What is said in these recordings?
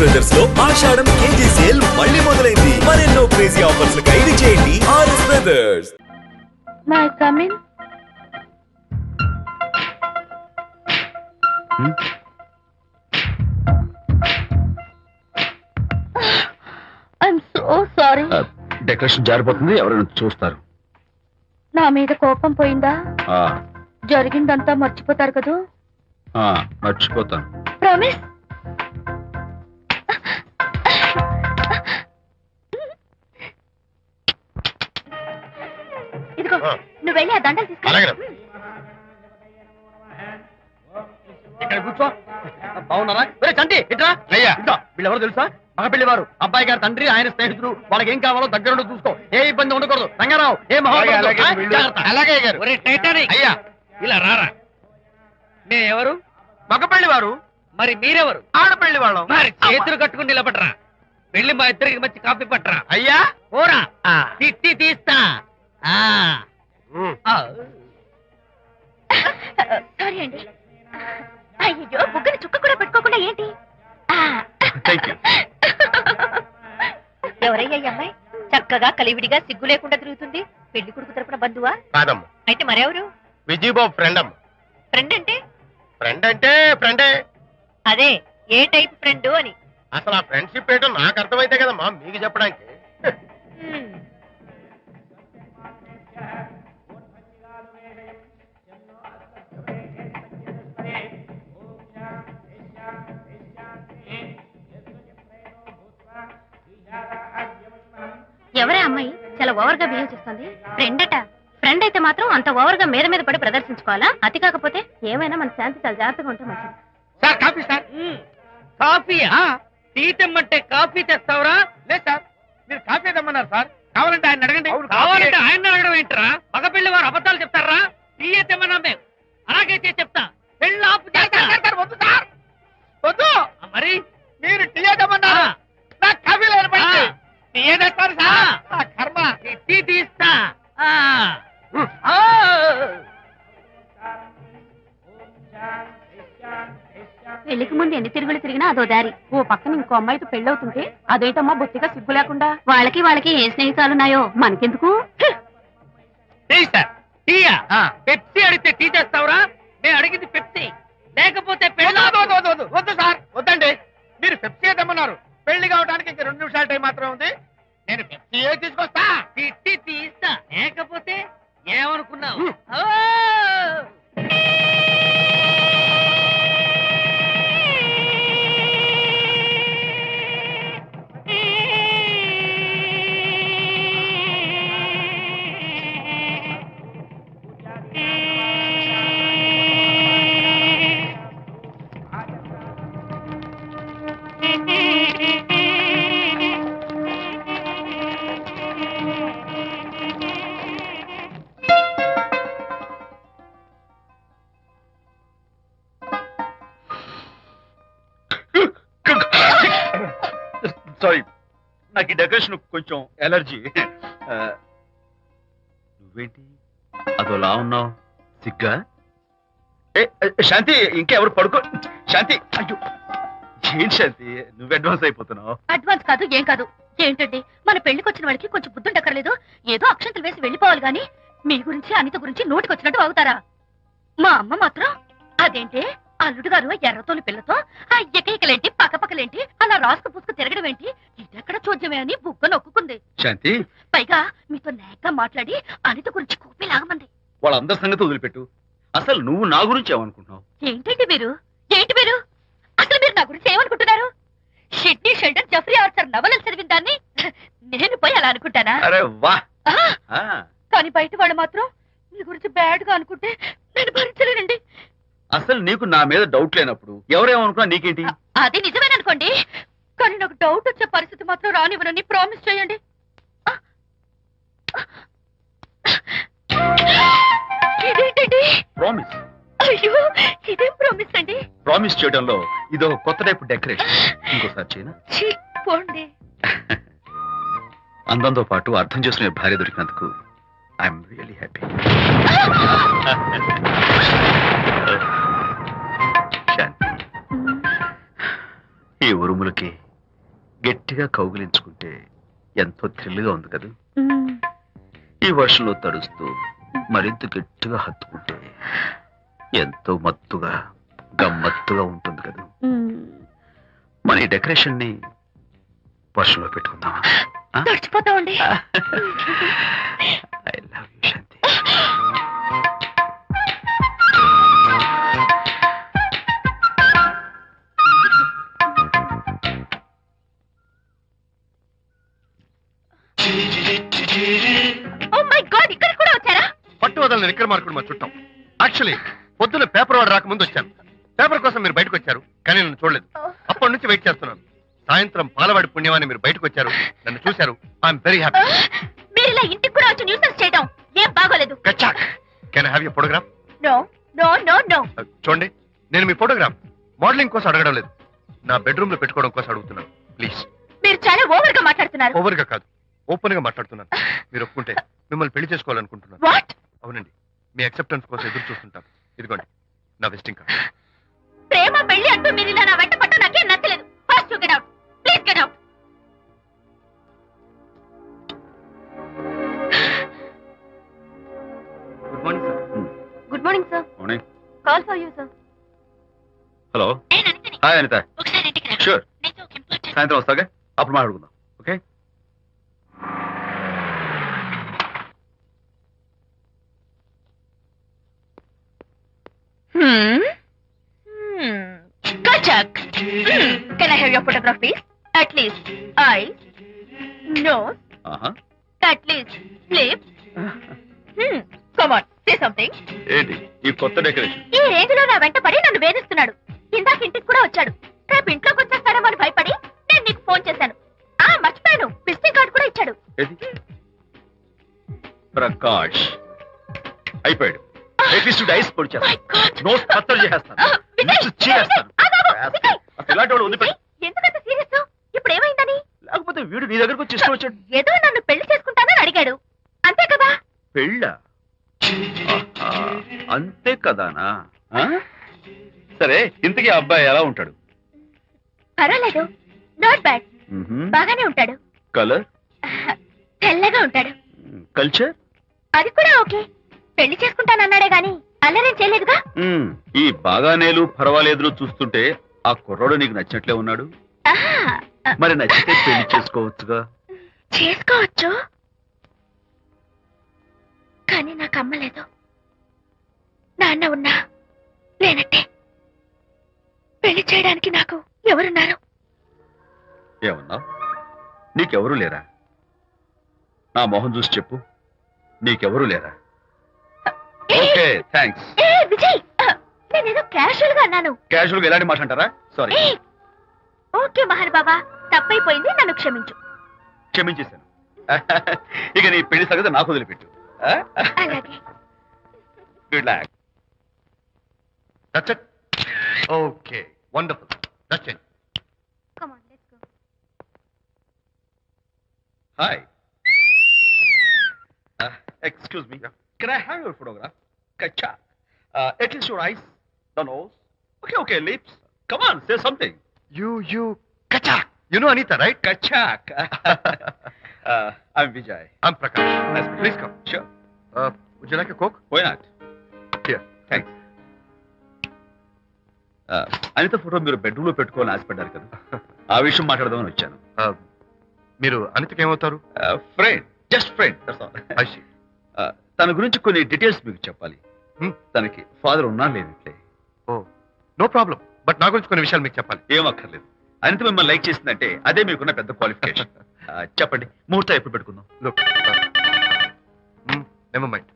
Brothers లో ఆషాఢం KG sale మళ్ళీ మొదలైంది. మరెన్నో క్రేజీ ఆఫర్స్ ఖైదీ చేయండి RS brothers. May come in. I'm so sorry. Decoration జారిపోతుంది, ఎవరైనా చూస్తారు. నా మీద కోపం పోయిందా? జరిగిందంతా మర్చిపోతారు కదూ? మర్చిపోతాను. ప్రామిస్. ఇదిగో నువ్వు వెళ్ళి ఆ దండలు తీసుకో. ఇక్కడ కూర్చో. బాగున్నారా? చంటి ఇట్రా. అయ్యా వీళ్ళెవరో తెలుసా? మగ పెళ్లివారు, అబ్బాయి గారి తండ్రి, ఆయన స్నేహితులు. వాళ్ళకి ఏం కావాలో దగ్గరుండి చూసుకో. ఏ ఇబ్బంది ఉండకూడదు. రంగారావు ఏ అయ్యా ఇలా రారా. ఎవరు? మగ పెళ్లివారు. మరి మీరెవరు? ఆడపెళ్లి వాళ్ళం. మరి చేతులు కట్టుకుని నిలబడరా. వెళ్ళి మా ఇద్దరికి మంచి కాఫీ పట్టరా. అయ్యా ఓరా తిట్టి తీస్తా. సారీ అండి. అయ్యో బుగ్గని చుక్క కూడా పెట్టుకోకుండా ఏంటి? ఎవరయ్యా ఈ అమ్మాయి? చక్కగా కలివిడిగా సిగ్గు లేకుండా తిరుగుతుంది. పెళ్లి కొడుకు తరపున బంధువా? కాదమ్మ. అయితే మరెవరు? విజయబాబు ఫ్రెండ్ అమ్మ. ఫ్రెండ్ అంటే? ఫ్రెండ్ అంటే ఫ్రెండే. అదే ఏ టైప్ ఫ్రెండ్ అని. అసలు ఆ ఫ్రెండ్షిప్ ఏంటో నాకు అర్థమైతే కదమ్మా మీకు చెప్పడానికి. ఎవరే అమ్మాయి చాలా ఓవర్ గా బిహేవ్ చేస్తుంది? ఫ్రెండ్ అట. ఫ్రెండ్ అయితే మాత్రం అంత ఓవర్ గా మీద మీద పడి ప్రదర్శించుకోవాలా? అతి కాకపోతే ఏమైనా మన శాంతి చాలా జాగ్రత్తగా ఉంటే మంచిది. Sir coffee sir. కాఫీయా? టీ తెమ్మంటే కాఫీ తెస్తావురా? లేదు సార్, మీరు కాఫీ తెమ్మన్నారు సార్. కావాలంటే ఆయన అడగండి. కావాలంటే ఆయన అడగడం ఏంట్రా? మగ పెళ్లి వారు అబద్ధాలు చెప్తారా? టీ తెమ్మన్నా మేము అలాగైతే చెప్తా. పెళ్ళి ఆపు చేస్తా. వద్దు సార్, వద్దు. మరి మీరు టీ తెమ్మన్నారు, నాకు కాఫీ లేదు. టీ తెస్తారు సార్. కర్మ. టీ తీస్తా. పెళ్లికి ముందు ఎన్ని తిరుగులు తిరిగినా అదో దారి. ఓ పక్కన ఇంకో అమ్మాయితో పెళ్ళవుతుంటే అదేంటమ్మా బొత్తిగా సిగ్గు లేకుండా. వాళ్ళకి ఏ స్నేహితాలున్నాయో మనకెందుకు? Tea sir. టీయా? పెప్సీ అడిగితే టీ తెస్తావురా? నేను అడిగింది పెప్సీ, లేకపోతే వద్దు సార్, వద్దండి. మీరు పెప్సీ తెమ్మన్నారు. పెళ్లి కావడానికి ఇంక 2 నిమిషాల టైం మాత్రమే ఉంది. నేను పెప్సీ తీసుకొస్తా. తిట్టి తీస్తా. లేకపోతే ఏమనుకున్నావు? సారీ, నాకు ఈ డెకరేషన్ కొంచెం ఎలర్జీ. నువ్వేంటి అదోలా ఉన్నావు? సిగ్గా? శాంతి, ఇంకెవరు పడుకో. శాంతి, అయ్యో ఏంటి శాంతి నువ్వు అడ్వాన్స్ అయిపోతున్నావు? అడ్వాన్స్ కాదు ఏం కాదు. ఏంటండి మన పెళ్లికి వచ్చిన వాళ్ళకి కొంచెం బుద్ధుండక్కర్లేదు? ఏదో అక్షంతలు వేసి వెళ్ళిపోవాలి గాని మీ గురించి అనిత గురించి నోటికి వచ్చినట్టు అవుతారా? మా అమ్మ మాత్రం అదేంటి అల్లుడు గారు ఎర్రతోలు పిల్లతో ఆ ఎకలేంటి పక్కపక్కలేంటి అలా రాసుకు పుసుకు తిరగడం ఏంటి? ఇదెక్కడ చూద్యమే అని బుగ్గ నొక్కుంది. శాంతి, పైగా మీతో నేగ్గా మాట్లాడి అనిత గురించి కూపి లాగమంది. వాళ్ళందరి సంగతి వదిలిపెట్టు. అసలు నువ్వు నా గురించి ఏమనుకుంటున్నావు? ఏంటండి మీరు? అసలు మీరు నా గురించి ఏమనుకుంటున్నారు? షిడ్నీ షెల్డన్ జెఫ్రీ ఆర్చర్ నవలలు చదివిన దాన్ని నేను పోయి అలా అనుకుంటానా? అరే వా. కానీ బయట వాళ్ళు మాత్రం మీ గురించి బ్యాడ్ గా అనుకుంటే నేను భరించలేనండి. అసలు నీకు నా మీద డౌట్ లేనప్పుడు ఎవరేమనుకున్నా నీకేంటి? అది నిజమేననుకోండి, కానీ నాకు డౌట్ వచ్చే పరిస్థితి మాత్రం రానివ్వనని ప్రామిస్ చేయండి. ఇదేంటండి? ప్రామిస్. అయ్యో ఇదేం ప్రామిస్ అండి? ప్రామిస్ చేయడంలో ఇదో కొత్త టైప్ డెకరేషన్. ఇంకోసారి చేయనా? పోండి. అందంతో పాటు అర్థం చేసుకునే భార్య దొరికినందుకు ఐఎమ్ రియలీ హ్యాపీ. శాంతి, ఈ ఉరుములకి గట్టిగా కౌగిలించుకుంటే ఎంతో థ్రిల్గా ఉంది కదా. ఈ వర్షంలో తడుస్తూ మరింత గట్టిగా హత్తుకుంటే ఎంతో మత్తుగా గమ్మత్తుగా ఉంటుంది కదా. మన ఈ డెకరేషన్ ని వర్షంలో పెట్టుకుందామా? తడిచిపోతామండి. I love you Shanti. Oh my God, ఇక్కడ కూడా వచ్చారా? పట్టు వదలని విక్రమ్ మార్కుడు మా చుట్టాం. యాక్చువల్లీ పొద్దున్న పేపర్ వాడు రాకముందు వచ్చాను. పేపర్ కోసం మీరు బయటకు వచ్చారు, కానీ నన్ను చూడలేదు. అప్పటి నుంచి వెయిట్ చేస్తున్నాను. సాయంత్రం పాలవాడి పుణ్యమాన్ని మీరు బయటకు వచ్చారు, నన్ను చూశారు. I'm very happy. మీరు ఇలా ఇంటికి కూడా వచ్చి న్యూసెన్స్ చేయడం ఏం బాగోలేదు. కచ్చాక్. Can I have your photograph? No no no no. చూడండి, నేను మీ ఫోటోగ్రాఫ్ మోడలింగ్ కోసం అడగడం లేదు, నా బెడ్రూమ్ లో పెట్టుకోవడం కోసం అడుగుతున్నాను. ప్లీజ్. మీరు చాలా ఓవర్ గా మాట్లాడుతున్నారు. ఓవర్ గా కాదు, ఓపెన్ గా మాట్లాడుతున్నాను. మీరు ఒప్పుకుంటే మిమ్మల్ని పెళ్లి చేసుకోవాలనుకుంటున్నాను. వాట్? అవునండి, మీ అక్సెప్టెన్స్ కోసం ఎదురు చూస్తుంటాను. ఇదిగోండి నా విజిటింగ్ కార్డ్. ప్రేమ పెళ్లి అంటూ మీరు ఇలా నా వెంట పట్ట నాకేం నచ్చలేదు. First you get out, please get out. Good morning sir. Good morning sir. Morning. Call for you sir. Hello. నేను అనితని. హాయ్ అనిత. ఒకసారి ఇంటికి రా. షూర్. నీతో ఒక ఇంపార్టెంట్. సాయంత్రం వస్తాగా, అప్పుడు మాట్లాడుకుందాం. Okay. Kachak. Can I have your photograph, please? At least eyes, nose, ఆహా. at least lips. Come on, say something. ఏంటి ఈ కొత్త డెకరేషన్? ఈ రేంజ్ లో నా వెంట పడి నన్ను వేధిస్తున్నాడు. ఇందాక ఇంటికి కూడా వచ్చాడు. రేపు ఇంట్లోకి వచ్చేస్తాడేమో అని భయపడి నేను నీకు ఫోన్ చేశాను. మర్చిపోయాను, విజిటింగ్ కార్డు కూడా ఇచ్చాడు. ఏది? ప్రకాష్ అయిపోయాడు. అట్లీస్ట్ ఐస్ పొడి My God. నోట్ కత్తలు చేసేస్తాను. విజయ్, Lips చీరేస్తాను. విజయ్, అసలు ఇలాంటి వాడు వదిలిపెట్టు. ఎందుకంత సీరియస్? ఇప్పుడు ఏమైందని? లేకపోతే వీడు నీ దగ్గరకు వచ్చి ఇష్టం వచ్చాడు. ఏదో నన్ను పెళ్లి చేసుకుంటానని అడిగాడు, అంతే కదా? పెళ్ళా? ఆహా, అంతే కదానా? ఆ? సరే, ఇంతకీ ఆ అబ్బాయి ఎలా ఉంటాడు? పర్వాలేదు, నాట్ బ్యాడ్, బాగానే ఉంటాడు. కలర్? తెల్లగా ఉంటాడు. కల్చర్? అది కూడా ఓకే. పెళ్లి చేసుకుంటానన్నాడే గాని అల్లరేం చేయలేదుగా. ఈ బాగానేలు పర్వాలేదు చూస్తుంటే ఆ కుర్రాడు నీకు నచ్చినట్లే ఉన్నాడు. ఆహా, మరి నచ్చితే పెళ్లి చేసుకోవచ్చుగా. చేసుకోవచ్చు, కానీ నాకు అమ్మ లేదు, నాన్న ఉన్నా లేనట్టే. పెళ్లి చేయడానికి నాకు ఎవరున్నారు? ఏమన్నావు? నీకెవరూ లేరా? నా మొహం చూసి చెప్పు, నీకెవరూ లేరా? Okay, thanks. విజయ్, నేనేదో క్యాషువల్ గా అన్నాను. క్యాజువల్ గా ఎలాంటి మాట అంటారా? సారీ. ఓకే మహర్ బాబా, తప్పైపోయింది, నన్ను క్షమించు. క్షమించేశాను. ఇక నీ పెళ్లి సంగతి నాకు వదిలిపెట్టు. అలాగే. Good luck. That's it. Okay, wonderful. That's it. Come on, let's go. Hi. Excuse me. Can I have your photograph? Kacha. At least your eyes, the nose. Okay, lips. Come on, say something. You, Kachak. You know Anita, right? Kachak. I'm Vijay. I'm Prakash. Nice. Please come. Sure. Would you like a Coke? Why not? Here. Thanks. Anitha photo మీరు bedroom లో పెట్టుకోవాలని ఆశపడ్డారు కదా, ఆ విషయం మాట్లాడదామని వచ్చాను. మీరు అనితకి ఏమవుతారు? Friend, just friend. I see. తన గురించి కొన్ని డీటెయిల్స్ మీకు చెప్పాలి. Hmm. తనకి ఫాదర్ ఉన్నా లేనట్లే. Oh, no problem. బట్ నా గురించి కొన్ని విషయాలు మీకు చెప్పాలి. ఏం అక్కర్లేదు. అనిత మిమ్మల్ని లైక్ చేసిందంటే అదే మీకున్న పెద్ద క్వాలిఫికేషన్. చెప్పండి, ముహూర్తం ఎప్పుడు పెట్టుకుందాం? Look, never mind.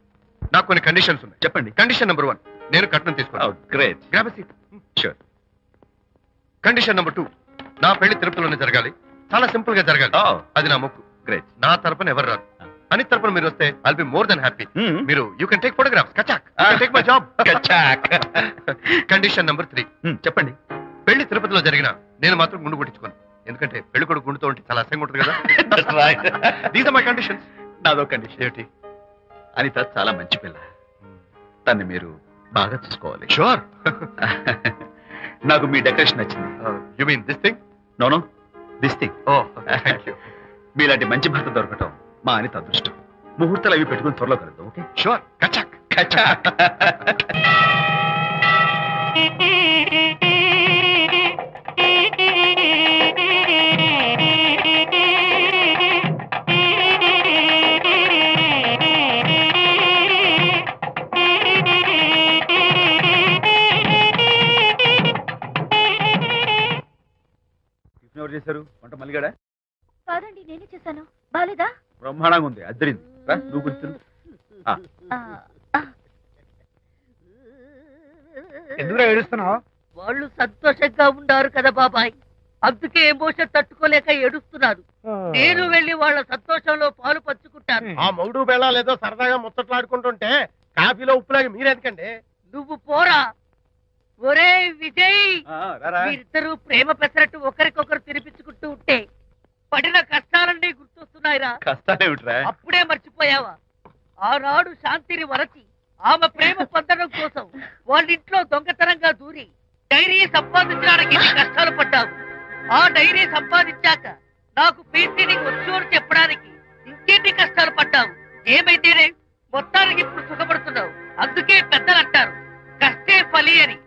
నాకు కొన్ని కండిషన్స్ ఉన్నాయి. చెప్పండి. కండిషన్ నెంబర్ 1, నేను కట్నం తీసుకోవాలి. Great. Grab a seat. Sure. Condition number 2, నా పెళ్లి తిరుపతిలోనే జరగాలి, చాలా సింపుల్ గా జరగాలి. అది నా మొక్కు. గ్రేట్. నా తరపున ఎవరు రాదు. అని తరపున మీరు వస్తే I'll be more than happy. మీరు యూ కెన్ టేక్ ఫోటోగ్రాఫ్స్. కచాక్, టేక్ మై జాబ్. కచాక్. కండిషన్ నెంబర్ 3, చెప్పండి. పెళ్లి తిరుపతిలో జరిగిన నేను మాత్రం గుండు కొట్టించుకోను, ఎందుకంటే పెళ్లి కొడుకు గుండుతో ఉంటే చాలా అసహ్యంగా ఉంటుంది కదా. These are my conditions. నాదో కండిషన్. ఏంటి? అనిత చాలా మంచి పిల్ల, తన్ని మీరు బాగా చూసుకోవాలి. షూర్. నాకు మీ డెకరేషన్ నచ్చింది. You mean this thing? No no, this thing. Oh thank you. మీలాంటి మంచి భర్త దొరకటం మా అనిత అదృష్టం. ముహూర్తాలు అవి పెట్టుకుని త్వరలో కలుద్దాం. ఓకే షూర్, కచాక్. కచ్చా. ఎవరు చేశారు వంట? మల్లిగాడా? కాదండి, నేనే చేశాను. బాలేదా? బ్రహ్మాండంగా ఉంది, అద్దరింది. రా, నువ్వు గుర్తు. ఆ, ఆ. ఎందుకు ఏడుస్తున్నావు? వాళ్ళు సంతోషంగా ఉన్నారు కదా బాబాయ్, అందుకే ఎమోషన్ తట్టుకోలేక ఏడుస్తున్నారు. నేను వెళ్ళి వాళ్ళ సంతోషంలో పాలు పంచుకుంటాను. ఆ మౌడు బెళ్ళాలు ఏదో సరదాగా ముచ్చట్లాడుకుంటుంటే కాఫీలో ఉప్పులాగా మీరెందుకండి? నువ్వు పోరా. ఒరే విజయ్, రారా. మీరిద్దరూ ప్రేమ పెసరట్టు ఒకరికొకరు తినిపించుకుంటూ ఉంటే పడిన కష్టాలన్నీ గుర్తొస్తున్నాయిరా. కష్టాలేమిట్రా? అప్పుడే మర్చిపోయావా? ఆనాడు శాంతిని వరచి ఆమె ప్రేమ పొందడం కోసం వాళ్ళింట్లో దొంగతనంగా దూరి డైరీ సంపాదించడానికి ఎన్ని కష్టాలు పడ్డావు. ఆ డైరీ సంపాదించాక నాకు పెయింటింగ్ వచ్చు అని చెప్పడానికి ఇంకెన్ని కష్టాలు పడ్డావు. ఏమైతేనే మొత్తానికి ఇప్పుడు సుఖపడుతున్నావు. అందుకే పెద్దలు అంటారు కష్టే ఫలి అని.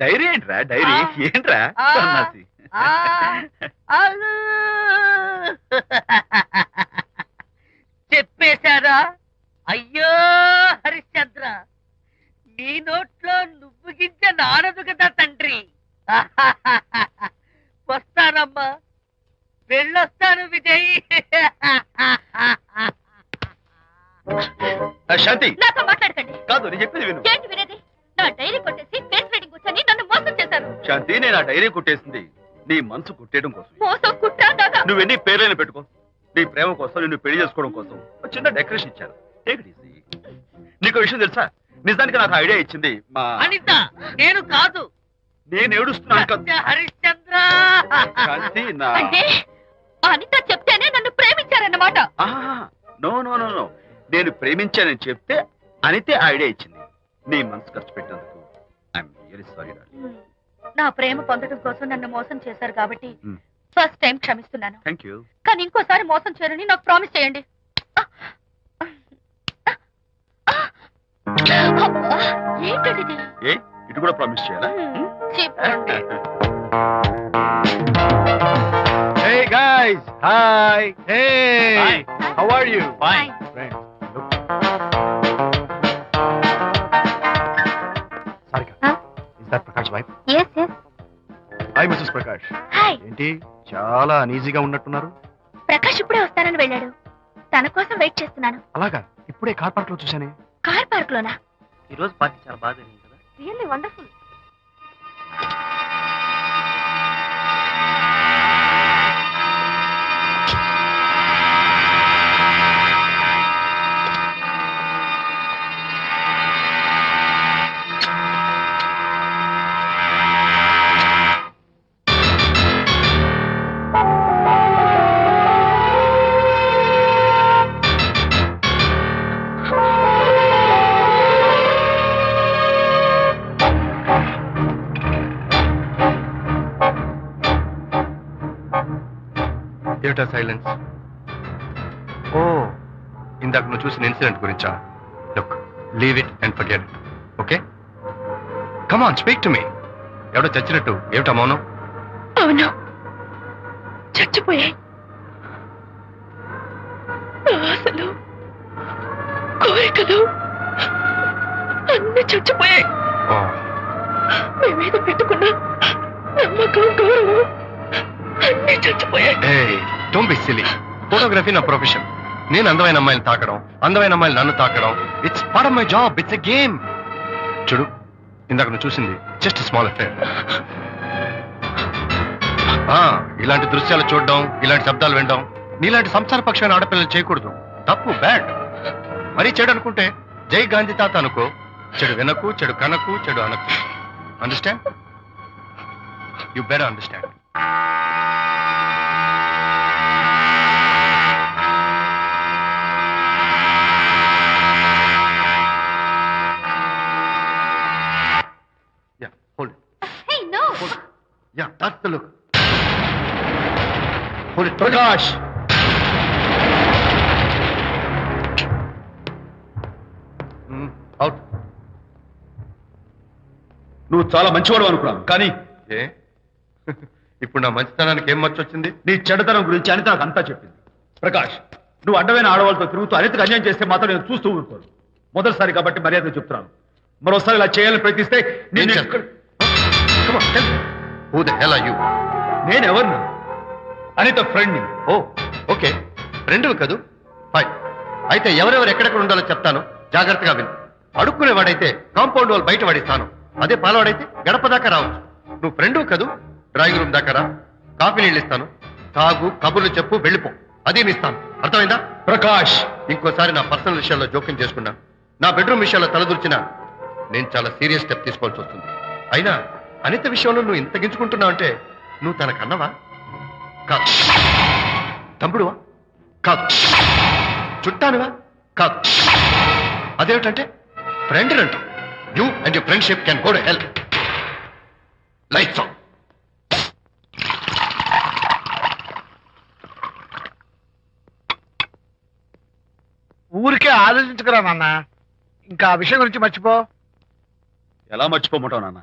డైరీ ఏంట్రా? డైరీ ఏంట్రా? ఆ. సన్నాసి. ఆ, అలు. చెప్పేశారా? అయ్యో హరిశ్చంద్ర, నీ నోట్లో నువ్వు గింజ నానదు కదా తండ్రి. వస్తానమ్మా, వెళ్ళొస్తాను విజయ్. శాంతి నాతో మాట్లాడకండి. కాదు, నేను చెప్పేది విను. ఏంటి వినేది? నా డైరీ కొట్టేసి ఫేస్ రీడింగ్ వచ్చని నన్ను మోసం చేశారు. శాంతి, నేను ఆ డైరీ కొట్టేసింది నీ మనసు కొట్టేయడం కోసం. మోసం, కుట్ర, దగ. నువ్వెన్ని పేర్లైనా పెట్టుకో, నీ ప్రేమ కోసం, నిన్ను పెళ్లి చేసుకోవడం కోసం ఒక చిన్న డెకరేషన్ ఇచ్చాను. Take it easy. నీకు విషయం తెలుసా? నిజానికి నాకు ఐడియా ఇచ్చింది మా అనిత, నేను కాదు. నేను ఏడుస్తున్నాను కదా. సత్య హరిశ్చంద్ర. శాంతి, నా అంటే అనిత చెప్తేనే నన్ను ప్రేమించారన్నమాట. నో నో నో నో, నేను ప్రేమించానని చెప్తే అనితే ఐడియా ఇచ్చింది. నీ మనసు ఖర్చు పెట్టినందుకు ఐఎమ్ రియల్లీ సారీ. నా ప్రేమ పొందడం కోసం నన్ను మోసం చేశారు కాబట్టి Hmm. ఫస్ట్ టైం క్షమిస్తున్నాను. Thank you. కానీ ఇంకోసారి మోసం చేయరని నాకు ప్రామిస్ చేయండి. అబ్బా, ఏంటండి ఇది? ఏ ఇటు కూడా ప్రామిస్ చేయాలా? చెప్పండి. Hey guys, hi. Hey, Hi. how are you? Fine. Friends, look. Sarika, Huh? is that Prakash wife? Yes, yes. Hi, Mrs. Prakash. Hi. ఏంటి చాలా అనీజీగా ఉన్నట్టున్నారు? ప్రకాష్ ఇప్పుడే వస్తానని వెళ్ళాడు. తన కోసం వెయిట్ చేస్తున్నాను. అలాగా, ఇప్పుడే కార్ పార్క్ లో చూశానే. కార్ పార్క్ లోనా? ఈ రోజు పార్టీ చాలా బాగా జరిగింది కదా. Really wonderful. ఏమిటా సైలెన్స్? ఓ, ఇందాక నువ్వు చూసిన ఇన్సిడెంట్ గురించా? Look, leave it and forget it. Okay, come on, speak to me. ఎవడో చచ్చినట్టు ఏమిటా మౌనం? అవును, చచ్చిపోయాయి. ఆశలు, కోరికలు అన్ని చచ్చిపోయాయి. ఓ, మీ మీద పెట్టుకున్న నమ్మకం, గౌరవం అన్ని చచ్చిపోయాయి. ఏయ్, డోంట్ బి సిల్లీ. ఫోటోగ్రఫీ నా ప్రొఫెషన్. నేను అందమైన అమ్మాయిని తాకడం, అందమైన అమ్మాయిలు నన్ను తాకడం, it's part of my job. It's a game. చూడు, ఇందాక నువ్వు చూసింది జస్ట్ స్మాల్ అఫేర్. ఇలాంటి దృశ్యాలు చూడడం, ఇలాంటి శబ్దాలు వినడం నీలాంటి సంసారపక్షమైన ఆడపిల్లలు చేయకూడదు. తప్పు, బ్యాడ్. మరీ చెడు అనుకుంటే జై గాంధీ తాత అనుకో. చెడు వినకు, చెడు కనకు, చెడు అనకు. Understand? You better understand. Yeah, hold it. Hey, no. Hold it. Yeah, that's the look. Prakash out. నువ్వు చాలా మంచివాడు అనుకున్నాను, కానీ ఏ ఇప్పుడు నా మంచితనానికి ఏం మచ్చ వచ్చింది? నీ చెడుతనం గురించి అనిత నాకు అంతా చెప్పింది. ప్రకాష్, నువ్వు అడ్డమైన ఆడవాళ్ళతో తిరుగుతూ అనితకు అన్యాయం చేస్తే మాత్రం నేను చూస్తూ ఊరుకోను. మొదటిసారి కాబట్టి మర్యాద చెప్తున్నాను. మరోసారి ఇలా చేయాలని ప్రయత్నిస్తే ఏం చేస్తావు? Come on, tell me. Who the hell are you? నేనెవరిని? అనిత ఫ్రెండ్ని. ఓ ఓకే, ఫ్రెండ్వి కదూ? ఫైన్. అయితే ఎవరెవరు ఎక్కడెక్కడ ఉండాలో చెప్తాను, జాగ్రత్తగా విను. అడుక్కునేవాడైతే కాంపౌండ్ వాళ్ళు బయట వాడిస్తాను. అదే పాలవాడైతే గడప దాకా రావచ్చు. నువ్వు ఫ్రెండ్వి కదూ? డ్రాయింగ్ రూమ్ దాకా రా, కాఫీ నీళ్ళు ఇస్తాను, తాగు, కబుర్లు చెప్పు, వెళ్ళిపో. అదే ఇస్తాను. అర్థమైందా? ప్రకాష్, ఇంకోసారి నా పర్సనల్ విషయాల్లో జోక్యం చేసుకున్నా, నా బెడ్రూమ్ విషయాల్లో తలదూర్చినా నేను చాలా సీరియస్ స్టెప్ తీసుకోవాల్సి వస్తుంది. అయినా అనిత విషయంలో నువ్వు ఇంత గించుకుంటున్నావు అంటే నువ్వు తనకన్నవా? కాదు. తమ్ముడువా? కాదు. చుట్టానువా? కాదు. అదేమిటంటే ఫ్రెండ్ అంటూ. You and your friendship can go to help. Lights on. ఊరికే ఆలోచించుకురా నాన్న, ఇంకా ఆ విషయం గురించి మర్చిపో. ఎలా మర్చిపోమంటావు నాన్న?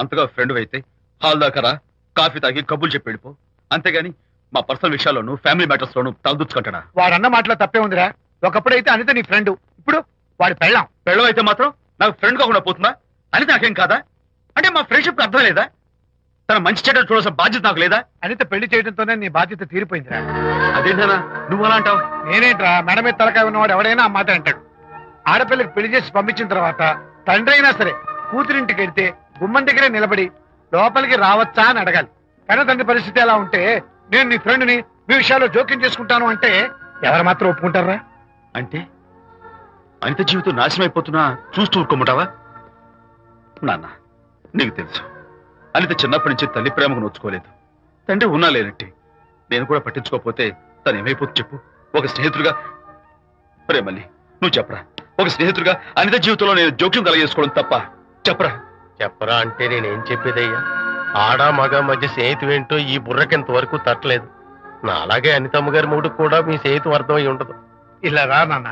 అంతగా ఫ్రెండ్ అయితే హాల్ దాకా రా, కాఫీ తాగి కబుర్లు చెప్పి వెళ్ళిపో. అంతేగాని మా పర్సనల్ విషయాల్లోనూ ఫ్యామిలీ మ్యాటర్స్ లోనూ తలదూర్చుకుంటాడా? వాడన్న మాటలో తప్పే ఉందిరా. ఒకప్పుడైతే అనిత నీ ఫ్రెండ్, ఇప్పుడు వాడి పెళ్ళాం. పెళ్ళం అయితే మాత్రం నాకు ఫ్రెండ్ కాకుండా పోతుందా? అనిత నాకేం కాదా? అంటే మా ఫ్రెండ్షిప్ అర్థం లేదా? తన మంచి చెడ్డ చూడాల్సిన బాధ్యత నాకు లేదా? అనిత పెళ్లి చేయడంతోనే నీ బాధ్యత తీరిపోయిందిరా. అదేంటనా నువ్వు అలా అంటావు? నేనేంట్రా, మెడ మీద తలకాయ ఉన్నవాడు ఎవడైనా ఆ మాట అంటాడు. ఆడపిల్లకి పెళ్లి చేసి పంపించిన తర్వాత తండ్రి అయినా సరే కూతురింటికి వెళ్తే గుమ్మం దగ్గరే నిలబడి లోపలికి రావచ్చా అని అడగాలి. కానీ తండ్రి పరిస్థితి ఎలా ఉంటే నేను నీ ఫ్రెండ్ని మీ విషయాల్లో జోక్యం చేసుకుంటాను అంటే ఎవరు మాత్రం ఒప్పుకుంటారా? అంటే అనిత జీవితం నాశనం అయిపోతున్నా చూస్తూ ఊరుకోమంటావా? నాన్న, నీకు తెలుసు అనిత చిన్నప్పటి నుంచి తల్లి ప్రేమకు నోచుకోలేదు. తండ్రి ఉన్నా లేనట్టే. నేను కూడా పట్టించుకోకపోతే తను ఏమైపోతుంది చెప్పు? ఒక స్నేహితుడిగా ప్రేమల్ని నువ్వు చెప్పరా? ఒక స్నేహితుడిగా అనిత జీవితంలో నేను జోక్యం కలగేసుకోవడం తప్ప? చెప్పరా? చెప్పరా అంటే నేనేం చెప్పేదయ్యా? ఆడ మగ మధ్య స్నేహితు ఏంటో ఈ బుర్రకింత వరకు తట్టలేదు. నా అలాగే అనితమ్మ గారి మూడు కూడా మీ స్నేహితు అర్థమై ఉండదు. ఇలా రా నాన్న,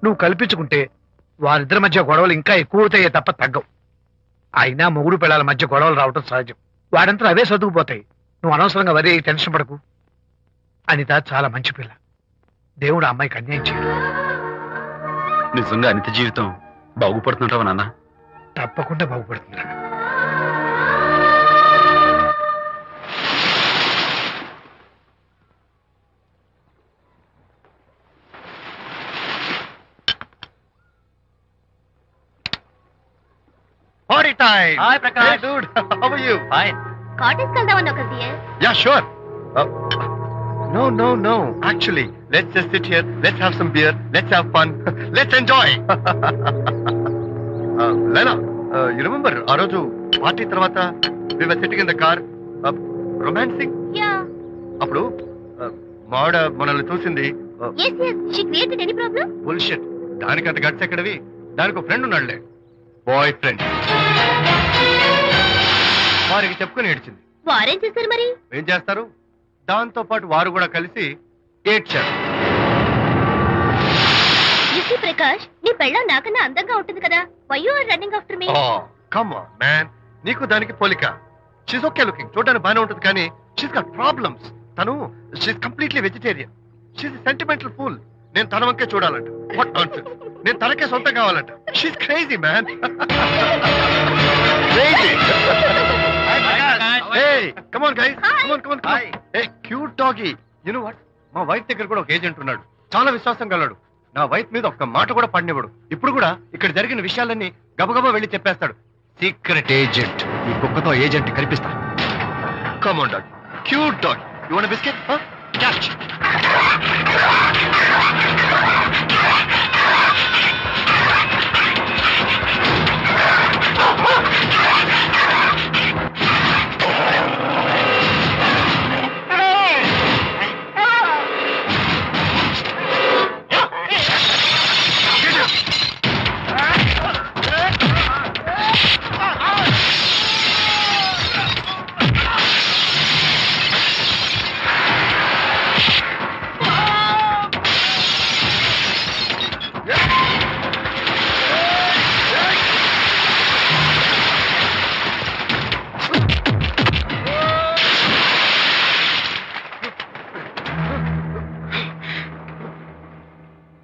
నువ్వు కల్పించుకుంటే వారిద్దరి మధ్య గొడవలు ఇంకా ఎక్కువ అవుతాయే తప్ప తగ్గవు. అయినా మొగుడు పిల్లల మధ్య గొడవలు రావటం సహజం. వాడంతా అవే సర్దుకుపోతాయి. నువ్వు అనవసరంగా వరి టెన్షన్ పడకు. అనిత చాలా మంచి పిల్ల. దేవుడు ఆ అమ్మాయికి అన్యాయం చేయడు. నిజంగా అనిత జీవితం బాగుపడుతుంటావా నాన్న? తప్పకుండా బాగుపడుతుందిరా. Party time! Hi, Prakash. Hey, dude. How are you? Fine. Cottage వెళ్దామని ఒక dear. Yeah, sure. No. Actually, let's just sit here. Let's have some beer. Let's have fun. Let's enjoy. Lena, you remember ఆ రోజు party తర్వాత we were sitting in the car, romancing? Yeah. అప్పుడు మా ఆవిడ మనల్ని చూసింది. yes she created any problem? Bullshit. దానికి అంత గట్స్ ఎక్కడవి? దానికి ఒక ఫ్రెండ్ ఉన్నాడులే, బాయ్ ఫ్రెండ్. వారికి చెప్పుకొని ఏడ్చింది. వారేం చేశారు మరి? ఏం చేస్తారు? దాంతో పాటు వారు కూడా కలిసి ఏడ్చారు. యూసీ ప్రకాష్, నీ పెళ్ళం నాకన్నా అందంగా ఉంటుంది కదా. Why you are running after me? Come on man, నీకు దానికి పోలిక. షీస్ ఓకే లుకింగ్, చూడడానికి బాగానే ఉంటుంది, కానీ షీస్ గాట్ ప్రాబ్లమ్స్. తను she's completely vegetarian. She's sentimental pool. నేను తన వంకే చూడాలంట. What nonsense. నేను తనకే సొంతం కావాలంట. She's crazy man. Crazy. Hey, come on guys. Come on. Hey, cute doggy. You know what? మా వైఫ్ దగ్గర కూడా ఒక ఏజెంట్ ఉన్నాడు. చాలా విశ్వాసం గలడు. నా వైఫ్ మీద ఒక్క మాట కూడా పడినివ్వడు. ఇప్పుడు కూడా ఇక్కడ జరిగిన విషయాలన్నీ గబగబా వెళ్ళి చెప్పేస్తాడు. Secret agent. ఈ కుక్కతో ఏజెంట్ కనిపిస్తా. Come on dog. Cute dog. You want a biscuit? Huh? Catch.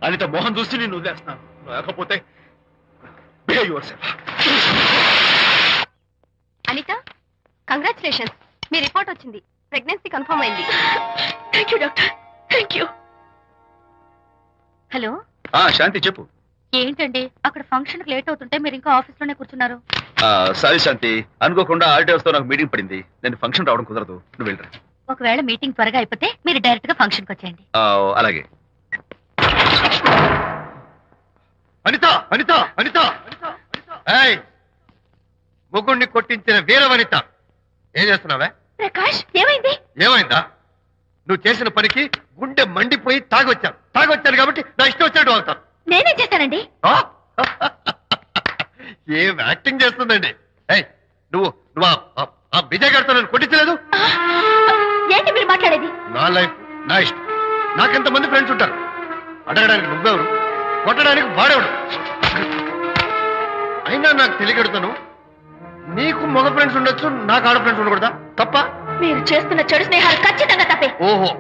Anitha మోహం చూసి నేను వదిలేస్తున్నాను, లేకపోతే behave yourself. అనిత, కంగ్రాచులేషన్స్, మీ రిపోర్ట్ వచ్చింది. ప్రెగ్నెన్సీ కన్ఫర్మ్ అయింది. Thank you doctor, thank you. Hello, Shanti చెప్పు. ఏంటండి అక్కడ ఫంక్షన్ లేట్ అవుతుంటే మీరు ఇంకా ఆఫీస్ లోనే కూర్చున్నారు? సారీ శాంతి, అనుకోకుండా ఆర్టీఎస్ తో నాకు మీటింగ్ పడింది. నేను ఫంక్షన్ రావడం కుదరదు, నువ్వు వెళ్ళరా. ఒకవేళ మీటింగ్ త్వరగా అయిపోతే మీరు డైరెక్ట్ గా ఫంక్షన్ కి వచ్చేయండి. అలాగే. అనిత అనిత అనిత ఏయ్, ముగ్గుడిని కొట్టించిన వీర వనిత, ఏం చేస్తున్నావే? ప్రకాష్, ఏమైంది? ఏమైందా? నువ్వు చేసిన పనికి గుండె మండిపోయి తాగొచ్చాను కాబట్టి నా ఇష్టం వచ్చినట్టు అవుతాను. నేనేం చేశానండి? ఏం యాక్టింగ్ చేస్తుందండి. ఏయ్, నువ్వు నువ్వు ఆ విజయ్ గారితో నన్ను కొట్టించలేదు? ఏంటి మీరు మాట్లాడేది? నా లైఫ్ నా ఇష్టం. నాకెంతమంది ఫ్రెండ్స్ ఉంటారు. అడగడానికి నువ్వెవరు, కొట్టడానికి వాడేవాడు. అయినా నాకు తెలియగడుతాను, నీకు మగ ఫ్రెండ్స్ ఉండొచ్చు, నాకు ఆడ ఫ్రెండ్స్ ఉండకూడదా? తప్ప? మీరు చేస్తున్న చెడు స్నేహాలు ఖచ్చితంగా తప్పే. ఓహో,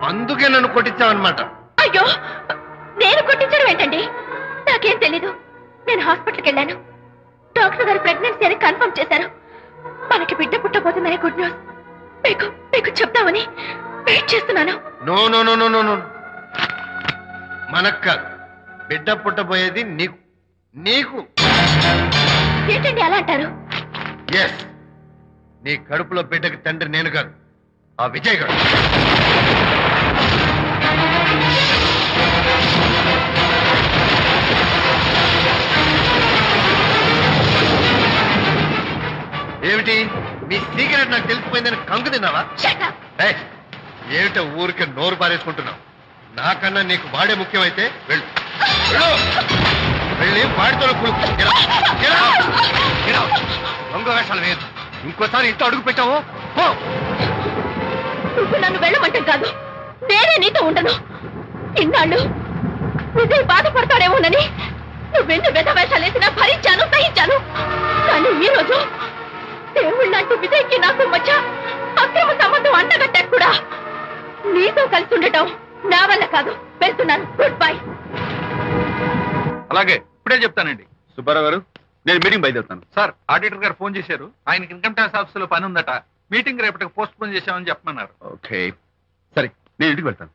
అందుకే నన్ను కొట్టించావన్నమాట. అయ్యో, నేను కొట్టించడం ఏంటండి? నాకేం తెలీదు. నేను హాస్పిటల్కి వెళ్ళాను. డాక్టర్ గారు ప్రెగ్నెన్సీ అని కన్ఫర్మ్ చేశారు. మనకి బిడ్డ పుట్టబోతుందని గుడ్ న్యూస్ మీకు చెప్తామని వెయిట్ చేస్తున్నాను. No no no no no no, మనక్క బిడ్డ పుట్టబోయేది నీకు. నీకు ఏంటండి అలా అంటారు? ఎస్, నీ కడుపులో బిడ్డకి తండ్రి నేను కాదు, ఆ విజయ్ గారు. ఏమిటి మీ సీక్రెట్ నాకు తెలిసిపోయిందని కంగు తిన్నావా? Shut up. ఏయ్, ఏమిటో ఊరికే నోరు పారేసుకుంటున్నావు? నాకన్నా నీకు వాడే ముఖ్యమైతే వెళ్ళు వెళ్ళు. వెళ్ళి వాడితో దొంగ వేషాలు వేయదు. ఇంకోసారి ఇంట్లో అడుగు పెట్టావు పో. నువ్వు నన్ను వెళ్ళమంటే కాదు, నేనే నీతో ఉండను. ఇన్నాళ్ళు విజయ్ బాధపడతాడేమోనని నువ్వెన్ని వేషాలు వేసినా భరించాను, సహించాను. కానీ ఈ రోజు దేవుళ్ళంటి విజయ్కి నాకు మధ్య అక్రమ సంబంధం అంటగట్టా కూడా నీతో కలిసి ఉండటం నా వల్ల కాదు. వెళ్తున్నాను, గుడ్ బై. అలాగే, ఇప్పుడే చెప్తానండి. సుబ్బారావు గారు, నేను మీటింగ్ బయలుదేరుతాను. సార్, ఆడిటర్ గారు ఫోన్ చేశారు. ఆయనకి ఇన్కమ్ ట్యాక్స్ ఆఫీస్ లో పని ఉందట. మీటింగ్ రేపటికి పోస్ట్ పోన్ చేశామని చెప్పమన్నారు. ఓకే, సరే, నేను ఇంటికి వెళ్తాను.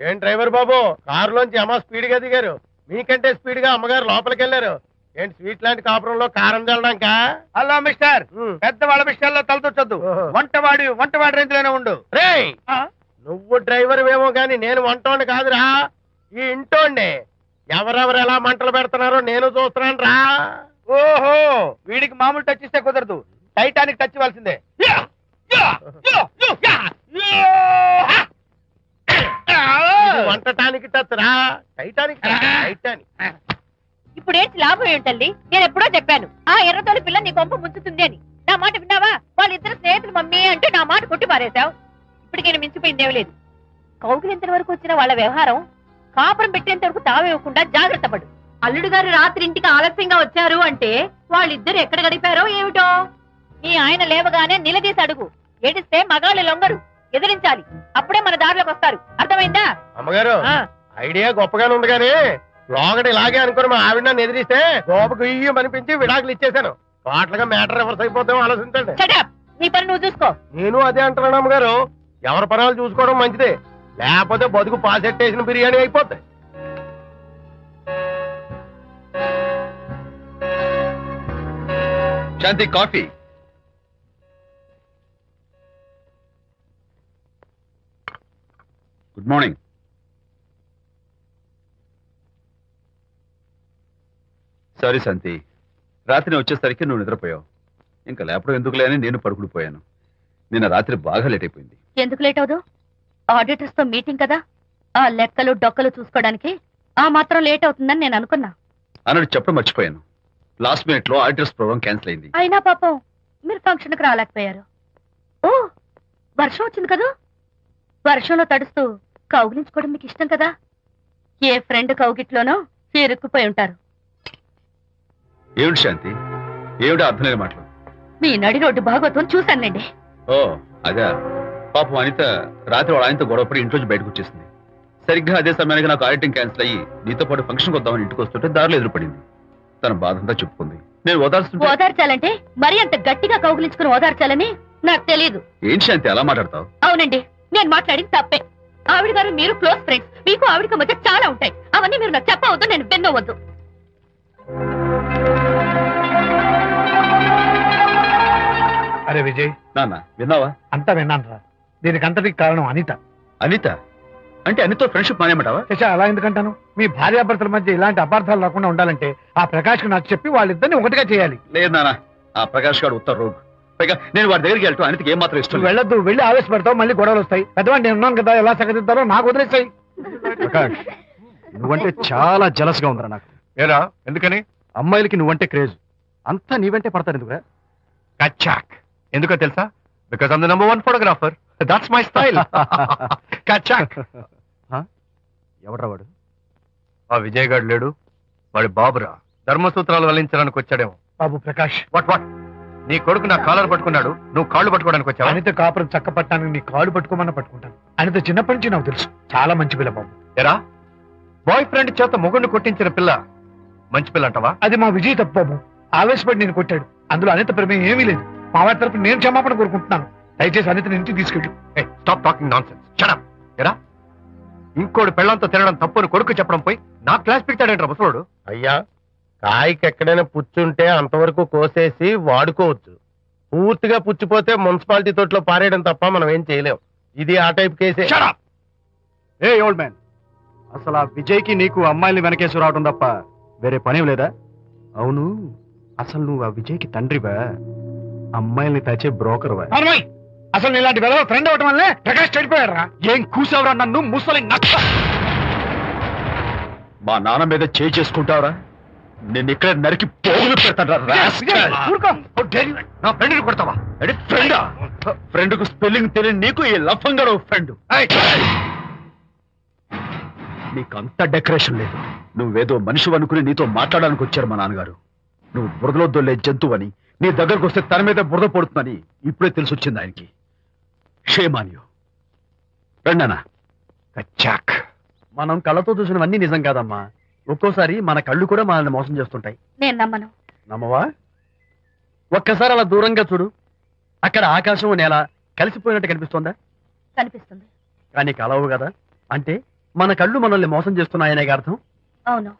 ఏం డ్రైవర్ బాబు, కారులోంచి అమ్మ స్పీడ్ గా దిగారు. మీకంటే స్పీడ్ గా అమ్మగారు లోపలికి వెళ్ళారు. ఏంటి స్వీట్ లాంటి కాపురంలో కారం చల్లడానికా? హలో మిస్టర్, పెద్దవాళ్ళ విషయాల్లో తలదొచ్చొద్దు. వంటవాడి రేంజ్ లోనే ఉండు. రేయ్, నువ్వు డ్రైవర్ ఏమో గాని నేను వంటోండి కాదురా, ఈ ఇంటోండి. ఎవరెవరు ఎలా మంటలు పెడుతున్నారో నేను చూస్తున్నాను రా. ఓహో, వీడికి మామూలు టచ్ ఇస్తే కుదరదు, టైటానిక్ టచ్ ఇవ్వాల్సిందే. ఇది వంటటానికి టచ్ రా, టైటానిక్ టైటానిక్. ఇప్పుడేంటి లాభం ఏంటల్లి? నేను ఎప్పుడో చెప్పాను ఆ ఎర్రతోలి పిల్ల నీ కొంప ముంచుతుంది అని. నా మాట విన్నావా? వాళ్ళిద్దరు స్నేహితులు మమ్మీ అంటే నా మాట కొట్టి పారేశావు. ఇప్పటికి నేను మించిపోయిందేం లేదు. కౌగిలింత వరకు వచ్చిన వాళ్ళ వ్యవహారం కాపురం పెట్టేంత వరకు తావేవ్వకుండా జాగ్రత్త పడు. అల్లుడు గారు రాత్రి ఇంటికి ఆలస్యంగా వచ్చారు అంటే వాళ్ళిద్దరు ఎక్కడ గడిపారో ఏమిటో. నీ ఆయన లేవగానే నిలదీసి అడుగు. ఏడిస్తే మగాళ్ళు లొంగరు, ఎదిరించాలి. అప్పుడే మన దారిలోకి వస్తారు. అర్థమైందా? అమ్మగారు, ఐడియా గొప్పగానే ఉంది కానీ లోగడ ఇలాగే అనుకుని మా ఆవిడ నన్ను ఎదిరిస్తే గోపకు ఇయ్యం అనిపించి విడాకులు ఇచ్చేశాను. పాటలుగా మ్యాటర్ రివర్స్ అయిపోతాం ఆలోచించండి. Shut up. నీ పని నువ్వు చూసుకో. నేను అదే అంటున్నాను అమ్మగారు. ఎవరి పనాలు చూసుకోవడం మంచిదే, లేకపోతే బతుకు పాసెట్టేసిన బిర్యానీ అయిపోతాయి. శాంతి కాఫీ. Good morning. సారీ శాంతి, రాత్రి వచ్చేసరికి నువ్వు నిద్రపోయావు. ఇంకా లేపడం ఎందుకులే అని నేను పడుకుడిపోయాను. నిన్న రాత్రి బాగా లేట్ అయిపోయింది. ఎందుకు లేట్ అవదు? ఆడిటర్స్ తో మీటింగ్ కదా, ఆ లెక్కలు డొక్కలు చూసుకోవడానికి ఆ మాత్రం లేట్ అవుతుందని నేను అనుకున్నా. అన్నట్టు చెప్పడం మర్చిపోయాను. లాస్ట్ మినిట్ లో ఆడిటర్స్ ప్రోగ్రామ్ క్యాన్సిల్ అయింది. అయినా పాపం మీరు ఫంక్షన్ కి రాలేకపోయారు. ఓ, వర్షం వచ్చింది కదా, వర్షంలో తడుస్తూ కౌగిలించుకోవడం మీకు ఇష్టం కదా. ఏ ఫ్రెండ్ కౌగిట్లోనో ఇరుక్కుపోయి ఉంటారు. ఏమిటి శాంతి, ఏమిటి అర్థం లేని మాటలు? మీ నడి రోడ్డు భాగవతం చూశానులేండి. ఓ అదే, పాపం అనిత రాత్రి వాళ్ళ ఆయనతో గొడవపడి ఇంట్లోంచి బయటకు వచ్చేసింది. సరిగ్గా అదే సమయానికి నాకు ఆడిటింగ్ క్యాన్సిల్ అయ్యి నీతో పాటు ఫంక్షన్కి వద్దామని ఇంటికి వస్తుంటే దారిలో ఎదురుపడింది. తన బాధంతా చెప్పుకుంది. నేను ఓదార్చాలంటే మరీ అంత గట్టిగా కౌగిలించుకుని ఓదార్చాలని నాకు తెలియదు. ఏం శాంతి అలా మాట్లాడతావు? అవునండి, నేను మాట్లాడింది తప్పే. ఆవిడ గారు మీరు క్లోజ్ ఫ్రెండ్స్, మీకు ఆవిడకి మధ్య చాలా ఉంటాయి. అవన్నీ మీరు నాకు చెప్పవద్దు, నేను విన్నవద్దు. అరే విజయ్, నాన్న విన్నావా? అంతా విన్నాను రా. దీనికి అంతటికి కారణం అనిత. అనిత అంటే అనితో ఫ్రెండ్షిప్ మానేమంటావా? శశా, అలా ఎందుకంటాను? మీ భార్యాభర్తల మధ్య ఇలాంటి అపార్థాలు రాకుండా ఉండాలంటే ఆ ప్రకాష్కి నాకు చెప్పి వాళ్ళిద్దరిని ఒకటిగా చేయాలి. లేదు నాన్న, ఆ ప్రకాష్ గారు ఉత్తర రోగ్. పైగా నేను వాడి దగ్గరికి వెళ్తాను. అనితకి ఏం మాత్రం ఇష్టం నువ్వు వెళ్ళొద్దు, వెళ్ళి ఆవేశపడతావు, మళ్ళీ గొడవలు వస్తాయి. పెద్దవాడు నేను ఉన్నాను కదా, ఎలా సగదిద్దారో నాకు వదిలేస్తాయి. ప్రకాష్, నువ్వంటే చాలా జలస్ గా ఉందిరా నాకు. ఏరా ఎందుకని? అమ్మాయిలకి నువ్వంటే క్రేజ్, అంతా నీవంటే పడతారు ఎందుకురా? కచ్చాక్. ఎందుకో తెలుసా? Because I'm the number 1 photographer. That's my style. కచ్చాక్. ఎవడ్రా వాడు? ఆ విజయ్ గారు లేడు, వాడి బాబురా. ధర్మసూత్రాలు వల్లించడానికి వచ్చాడేమో. బాబు ప్రకాష్, వాట్ నీ కొడుకు నా కాలర్ పట్టుకున్నాడు, నువ్వు కాళ్ళు పట్టుకోవడానికి వచ్చావా? అనిత కాపురం చక్క పట్టడానికి నీ కాళ్ళు పట్టుకోమన్నా పట్టుకుంటాను. అనిత చిన్నప్పటి నుంచి నాకు తెలుసు, చాలా మంచి పిల్ల బాబు. ఎరా, బాయ్ ఫ్రెండ్ చేత మొగుడిని కొట్టించిన పిల్ల మంచి పిల్ల అంటావా? అది మా విజయ్ తప్పు బాబు. ఆవేశపడి నేను కొట్టాడు, అందులో అనిత ప్రమేయం ఏమీ లేదు. మా వారి తరపు నేను క్షమాపణ కోరుకుంటున్నాను. దయచేసి అనితని ఇంటికి తీసుకెళ్ళి. Stop talking nonsense. Shut up. ఎరా, ఇంకోటి పెళ్ళంతో తినడం తప్పుని కొడుకు చెప్పడం పోయి నా క్లాస్ పిక్తాడంటారు ముసలోడు. అయ్యా, కాయకి ఎక్కడైనా పుచ్చుంటే అంతవరకు కోసేసి వాడుకోవచ్చు. పూర్తిగా పుచ్చిపోతే మున్సిపాలిటీ తోటలో పారేయడం తప్ప మనం ఏం చేయలేం. ఇది ఆ టైప్ కేసే. Shut up. ఏ ఓల్డ్ మ్యాన్, అసలు ఆ విజయ్కి నీకు అమ్మాయిల్ని వెనకేసి రావడం తప్ప వేరే పనేం లేదా? అవును, అసలు నువ్వు ఆ విజయ్కి తండ్రివా, అమ్మాయిల్ని తెచ్చే బ్రోకర్వా? అసలు నీలాంటి వెలవ ఫ్రెండ్ అవటం వల్లే ప్రకాష్ చెడిపోయాడు రా. ఏం కూసావురా నన్ను ముసలి నక్క? మా నాన్న మీద చేయి చేసుకుంటావరా? నేను ఇక్కడ నరికి పోగులు పెడతాను. నా ఫ్రెండ్ని కొడతావా? ఫ్రెండా? ఫ్రెండ్ కు స్పెల్లింగ్ తెలియని నీకు ఈ లఫంగా ఫ్రెండ్. నీకు అంత డెకరేషన్ లేదు. నువ్వేదో మనిషి అనుకుని నీతో మాట్లాడడానికి వచ్చారు మా నాన్నగారు. నువ్వు బురదలో దొల్లే జంతువని, నీ దగ్గరకు వస్తే తన మీద బురద పడుతుందని ఇప్పుడే తెలిసి వచ్చింది ఆయనకి. షేమాన్యు రండనా. కచ్చాక్. మనం కళ్ళతో చూసినవన్నీ నిజం కాదమ్మా. ఒక్కోసారి మన కళ్ళు కూడా మనల్ని మోసం చేస్తుంటాయి. నేను నమ్మను. నమ్మవా? ఒక్కసారి అలా దూరంగా చూడు, అక్కడ ఆకాశం నేల కలిసిపోయినట్టు కనిపిస్తోందా? కనిపిస్తుంది. కానీ కలవు కదా, అంటే మన కళ్ళు మనల్ని మోసం చేస్తున్నాయనే అర్థం. అవును.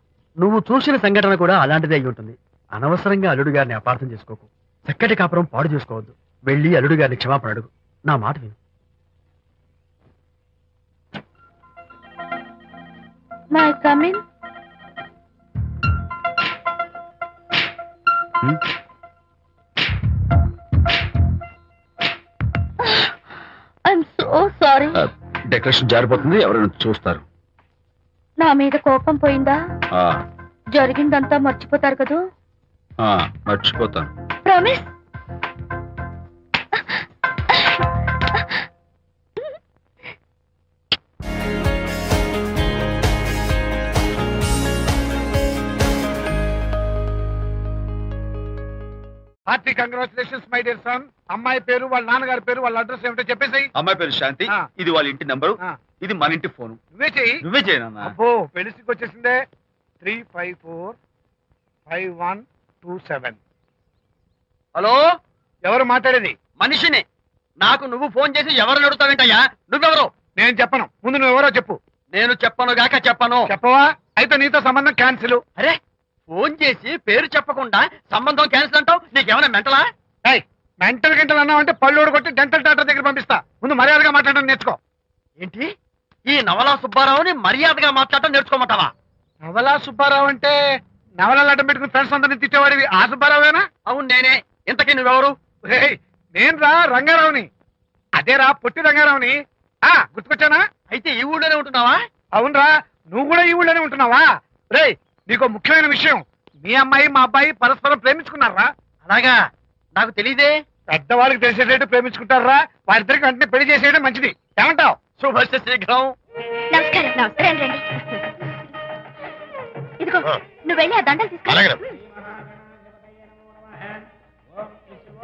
నువ్వు చూసిన సంఘటన కూడా అలాంటిదే అయి ఉంటుంది. అనవసరంగా అల్లుడు గారిని అపార్థం చేసుకోకు. చక్కటి కాపురం పాడు చేసుకోవద్దు. వెళ్ళి అల్లుడు గారిని క్షమాపణ అడుగు. నా మాట విను. May come in. I'm so sorry. Decoration జారిపోతుంది, ఎవరైనా చూస్తారు. నా మీద కోపం పోయిందా? ఆ, జరిగిందంతా మర్చిపోతారు కదూ? ఆ, మర్చిపోతాను. Promise. Hearty congratulations my dear son. అమ్మాయి పేరు, వాళ్ళ నాన్నగారి పేరు, వాళ్ళ అడ్రస్ ఏమిటో చెప్పేసాయి. అమ్మాయి పేరు శాంతి, ఆ. ఇది వాళ్ళ ఇంటి నంబరు, ఆ. ఇది మన ఇంటి ఫోను. నువ్వే చెయ్యి. నువ్వే చేయనన్నా. అబ్బో, పెళ్లికి వచ్చేసిందే. 3545127. హలో, ఎవరు మాట్లాడేది? మనిషిని. నాకు నువ్వు ఫోన్ చేసి ఎవరిని అడుగుతావేంటయ్యా? నువ్వెవరు? నేను చెప్పను, ముందు నువ్వు ఎవరో చెప్పు. నేను చెప్పను గాక చెప్పను. చెప్పవా? అయితే నీతో సంబంధం క్యాన్సిల్. అరే, ఫోన్ చేసి పేరు చెప్పకుండా సంబంధం క్యాన్సిల్ అంటావు? నీకేమైనా మెంటలా? మెంటల్ గంటలు అన్నావంటే పళ్ళు కొట్టి డెంటల్ డాక్టర్ దగ్గర పంపిస్తా. ముందు మర్యాదగా మాట్లాడడం నేర్చుకో. ఏంటి, ఈ నవలా సుబ్బారావుని మర్యాదగా మాట్లాడటం నేర్చుకోమంటావా? నవలా సుబ్బారావు అంటే నవలాలు అడ్డం పెట్టుకుని ఫ్రెండ్స్ అందరినీ తిట్టేవాడివి ఆ సుబ్బారావేనా? అవును నేనే. ఇంతకీ నువ్వెవరు? నేను రా రంగారావుని. అదేరా పొట్టి రంగారావుని. గుర్తుకొచ్చానా? అయితే ఈ ఊళ్ళోనే ఉంటున్నావా? అవునరా, నువ్వు కూడా ఈ ఊళ్ళోనే ఉంటున్నావా? రేయ్, నీకు ముఖ్యమైన విషయం, మీ అమ్మాయి మా అబ్బాయి పరస్పరం ప్రేమించుకున్నారా? అలాగా? నాకు తెలీదే. పెద్దవాళ్ళకి తెలిసేటట్టు ప్రేమించుకుంటారా? వారిద్దరికి వెంటనే పెళ్లి చేసేయడం మంచిది. ఏమంటావు? శుభస్య శీఘ్రం. నమస్కారం. నమస్కారం రండి. ఇదిగో నువ్వు వెళ్ళి ఆ దండలు తీసుకో.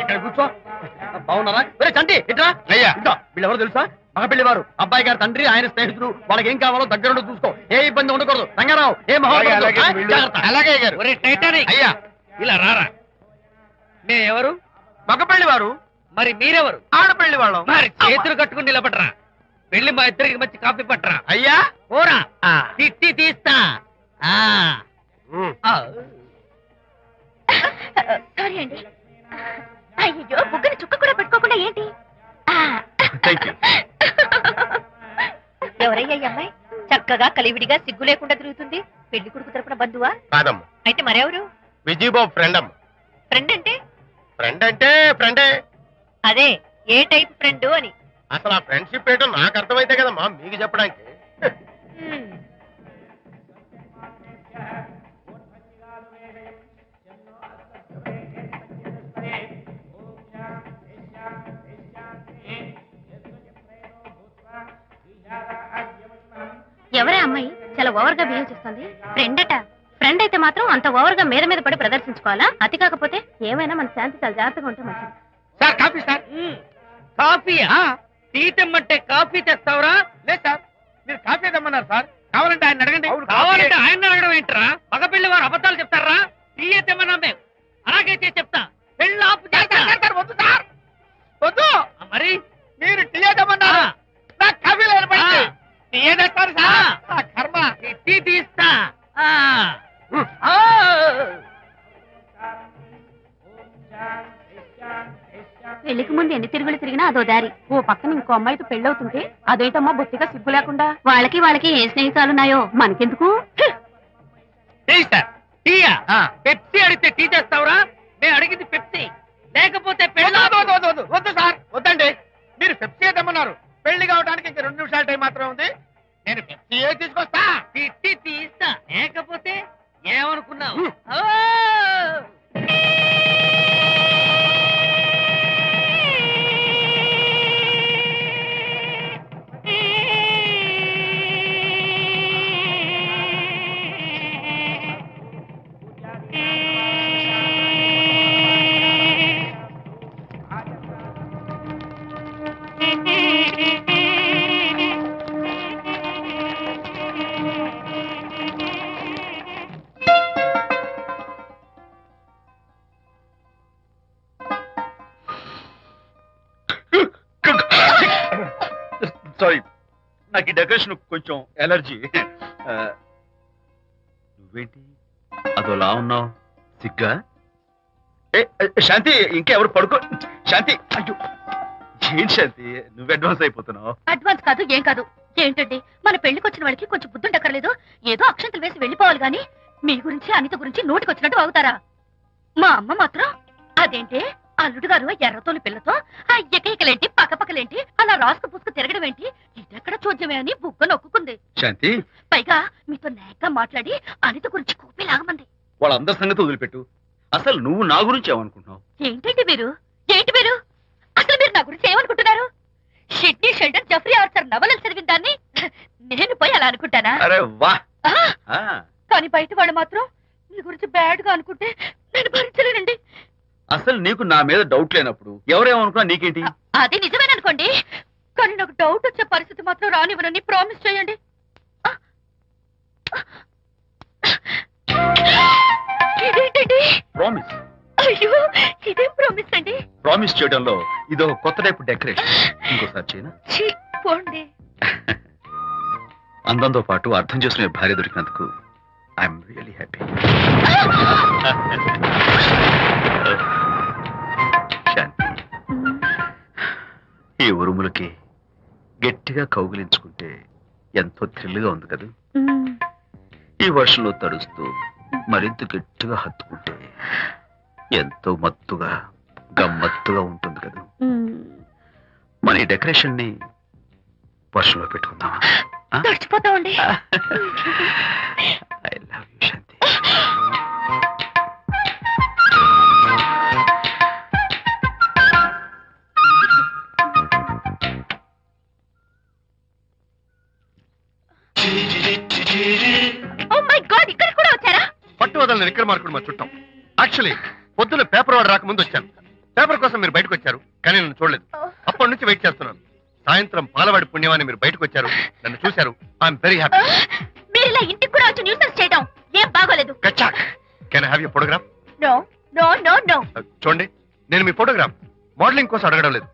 ఇక్కడ కూర్చో. బాగున్నారా? చంటి ఇట్రా. అయ్యా, వీళ్ళెవరు తెలుసా? మగపిల్లి వారు, అబ్బాయి గారి తండ్రి, ఆయన స్నేహితుడు. వాళ్ళకి ఏం కావాలో దగ్గరుండి చూసుకో. ఏ ఇబ్బంది ఉండకూడదు. రంగారావు, ఏ అలాగే గారు. ఒరే టైటానిక్, అయ్యా, ఇలా రారా. ఎవరు? మగపల్లి వారు. మరి మీరెవరు? ఆడపల్లి వాళ్ళం. మరి చేతులు కట్టుకుని నిలబడరా. వెళ్ళి మా ఇద్దరికి మంచి కాఫీ పట్టరా. అయ్యా పోరా, తిట్టి తీస్తా. సారీ అండి. అయ్యో, బుగ్గని చుక్క కూడా పెట్టుకోకుండా ఏంటి? Thank you. ఎవరయ్యా ఈ అమ్మాయి? చక్కగా కలివిడిగా సిగ్గు లేకుండా తిరుగుతుంది. పెళ్లి కొడుకు తరపున బంధువా? కాదమ్మా, అయితే మరెవరు? విజయబాబు ఫ్రెండ్ అమ్మ. ఫ్రెండ్ అంటే? ఫ్రెండ్ అంటే ఫ్రెండే. అదే, ఏ టైప్ ఫ్రెండ్ అని. అసలు ఆ ఫ్రెండ్షిప్ ఏంటో నాకు అర్థమైతే కదమ్మా మీకు చెప్పడానికి. ఎవరే అమ్మాయి చాలా ఓవర్ గా బిహేవ్ చేస్తుంది? ఫ్రెండ్ అట. ఫ్రెండ్ అయితే మాత్రం అంత ఓవర్ గా మీద పడి ప్రదర్శించుకోవాలా? అతి కాకపోతే ఏమైనా మన శాంతి చాలా జాగ్రత్తగా ఉంటే మంచిది. Sir coffee sir. కాఫీయా? టీ తెమ్మంటే కాఫీ తెస్తావురా? లేదు సార్, మీరు కాఫీ తెమ్మన్నారు సార్. కావాలంటే ఆయన అడగండి. కావాలంటే ఆయన అడగడం ఏంట్రా? మగపిల్లి వారు అబద్ధాలు చెప్తారా? టీ తెమ్మన్నా మేము అలాగైతే చెప్తా. పెళ్ళి ఆపు చేస్తా. వద్దు సార్, వద్దు. మరి మీరు టీ తెమ్మన్నారు, నాకు కాఫీ లేదు. టీ తెస్తారు సార్. కర్మ. టీ తీస్తా. పెళ్లికి ముందు ఎన్ని తిరుగులు తిరిగినా అదో దారి. ఓ పక్కన ఇంకో అమ్మాయితో పెళ్ళవుతుంటే అదేంటమ్మా బొత్తిగా సిగ్గు లేకుండా. వాళ్ళకి ఏ స్నేహితాలున్నాయో మనకెందుకు? Tea sir. టీయా? పెప్సీ అడిగితే టీ తెస్తావురా? మేము అడిగింది పెప్సీ, లేకపోతే వద్దు సార్, వద్దండి. మీరు పెప్సీ తెమ్మన్నారు. పెళ్లి కావడానికి ఇంక 2 నిమిషాల టైం మాత్రమే ఉంది. నేను పెప్సీ తీసుకొస్తా. తిట్టి తీస్తా, లేకపోతే ఏమనుకున్నావు? సారీ, నాకు ఈ డెకరేషన్ కొంచెం ఎలర్జీ. నువ్వేంటి అదోలా ఉన్నావు? సిగ్గా? శాంతి, ఇంకెవరు పడుకో. శాంతి, అయ్యో ఏంటి శాంతి, నువ్వు అడ్వాన్స్ అయిపోతున్నావు. అడ్వాన్స్ కాదు, ఏం కాదు. ఏంటండి, మన పెళ్లికి వచ్చిన వాళ్ళకి కొంచెం బుద్ధుండక్కర్లేదు? ఏదో అక్షంతలు వేసి వెళ్ళిపోవాలి గాని మీ గురించి అనిత గురించి నోటికొచ్చినట్టు అవుతారా? మా అమ్మ మాత్రం అదేంటే అల్లుడు గారు ఎర్రతోలు పిల్లతో ఆ ఎకైకలేంటి పక్కపక్కలేంటి అలా రాసుకు పుసుకు తిరగడం ఏంటి, ఇదెక్కడ చూద్యమే అని బుగ్గ నొక్కుంది. శాంతి, పైగా మీతో నేగ్గా మాట్లాడి అనిత గురించి కూపి లాగమంది. వాళ్ళందరి సంగతి వదిలిపెట్టు. అసలు నువ్వు నా గురించి ఏమనుకుంటున్నావు? ఏంటి మీరు అసలు మీరు నా గురించి ఏమనుకుంటున్నారు? షిడ్నీ షెల్డన్ జెఫ్రీ ఆర్చర్ నవలలు చదివిన దాన్ని నేను పోయి అలా అనుకుంటానా? అరే వా. కానీ బయట వాళ్ళు మాత్రం మీ గురించి బ్యాడ్ గా అనుకుంటే నేను భరించలేనండి. అసలు నీకు నా మీద డౌట్ లేనప్పుడు ఎవరేమనుకున్నా నీకేంటి? అది నిజమేననుకోండి, కానీ నాకు డౌట్ వచ్చే పరిస్థితి మాత్రం రానివ్వనని ప్రామిస్ చేయండి. ఇదేంటండి? ప్రామిస్? అయ్యో, ఇదేం ప్రామిస్ అండి? ప్రామిస్ చేయడంలో ఇది ఒక కొత్త టైప్ డెకరేషన్. ఇంకోసారి చేయనా? ఛీ, పోండి. అందంతో పాటు అర్థం చేసుకునే భార్య దొరికినందుకు ఐఎమ్ రియలీ హ్యాపీ. శాంతి, ఈ ఉరుములకి గట్టిగా కౌగిలించుకుంటే ఎంతో థ్రిల్గా ఉంది కదా. ఈ వర్షంలో తడుస్తూ మరింత గట్టిగా హత్తుకుంటే ఎంతో మత్తుగా గమ్మత్తుగా ఉంటుంది కదా. మన ఈ డెకరేషన్ ని వర్షంలో పెట్టుకుందామా? తడిచిపోతామండి. I love you Shanti. Oh my God, ఇక్కడ కూడా వచ్చారా? పట్టు వదలని విక్రమార్కుడు మా చుట్టం. యాక్చువల్లీ పొద్దున్న పేపర్ వాడు రాకముందు వచ్చాను. పేపర్ కోసం మీరు బయటకు వచ్చారు, కానీ నన్ను చూడలేదు. అప్పటి నుంచి వెయిట్ చేస్తున్నాను. సాయంత్రం పాలవాడి పుణ్యమాన్ని మీరు బయటకు వచ్చారు, నన్ను చూశారు. I'm very happy. మీరు ఇలా ఇంటికి కూడా వచ్చి న్యూసెన్స్ చేయడం ఏం బాగోలేదు. కచ్చాక్, can I have your photograph? No no no no. చూడండి, నేను మీ ఫోటోగ్రాఫ్ మోడలింగ్ కోసం అడగడం లేదు,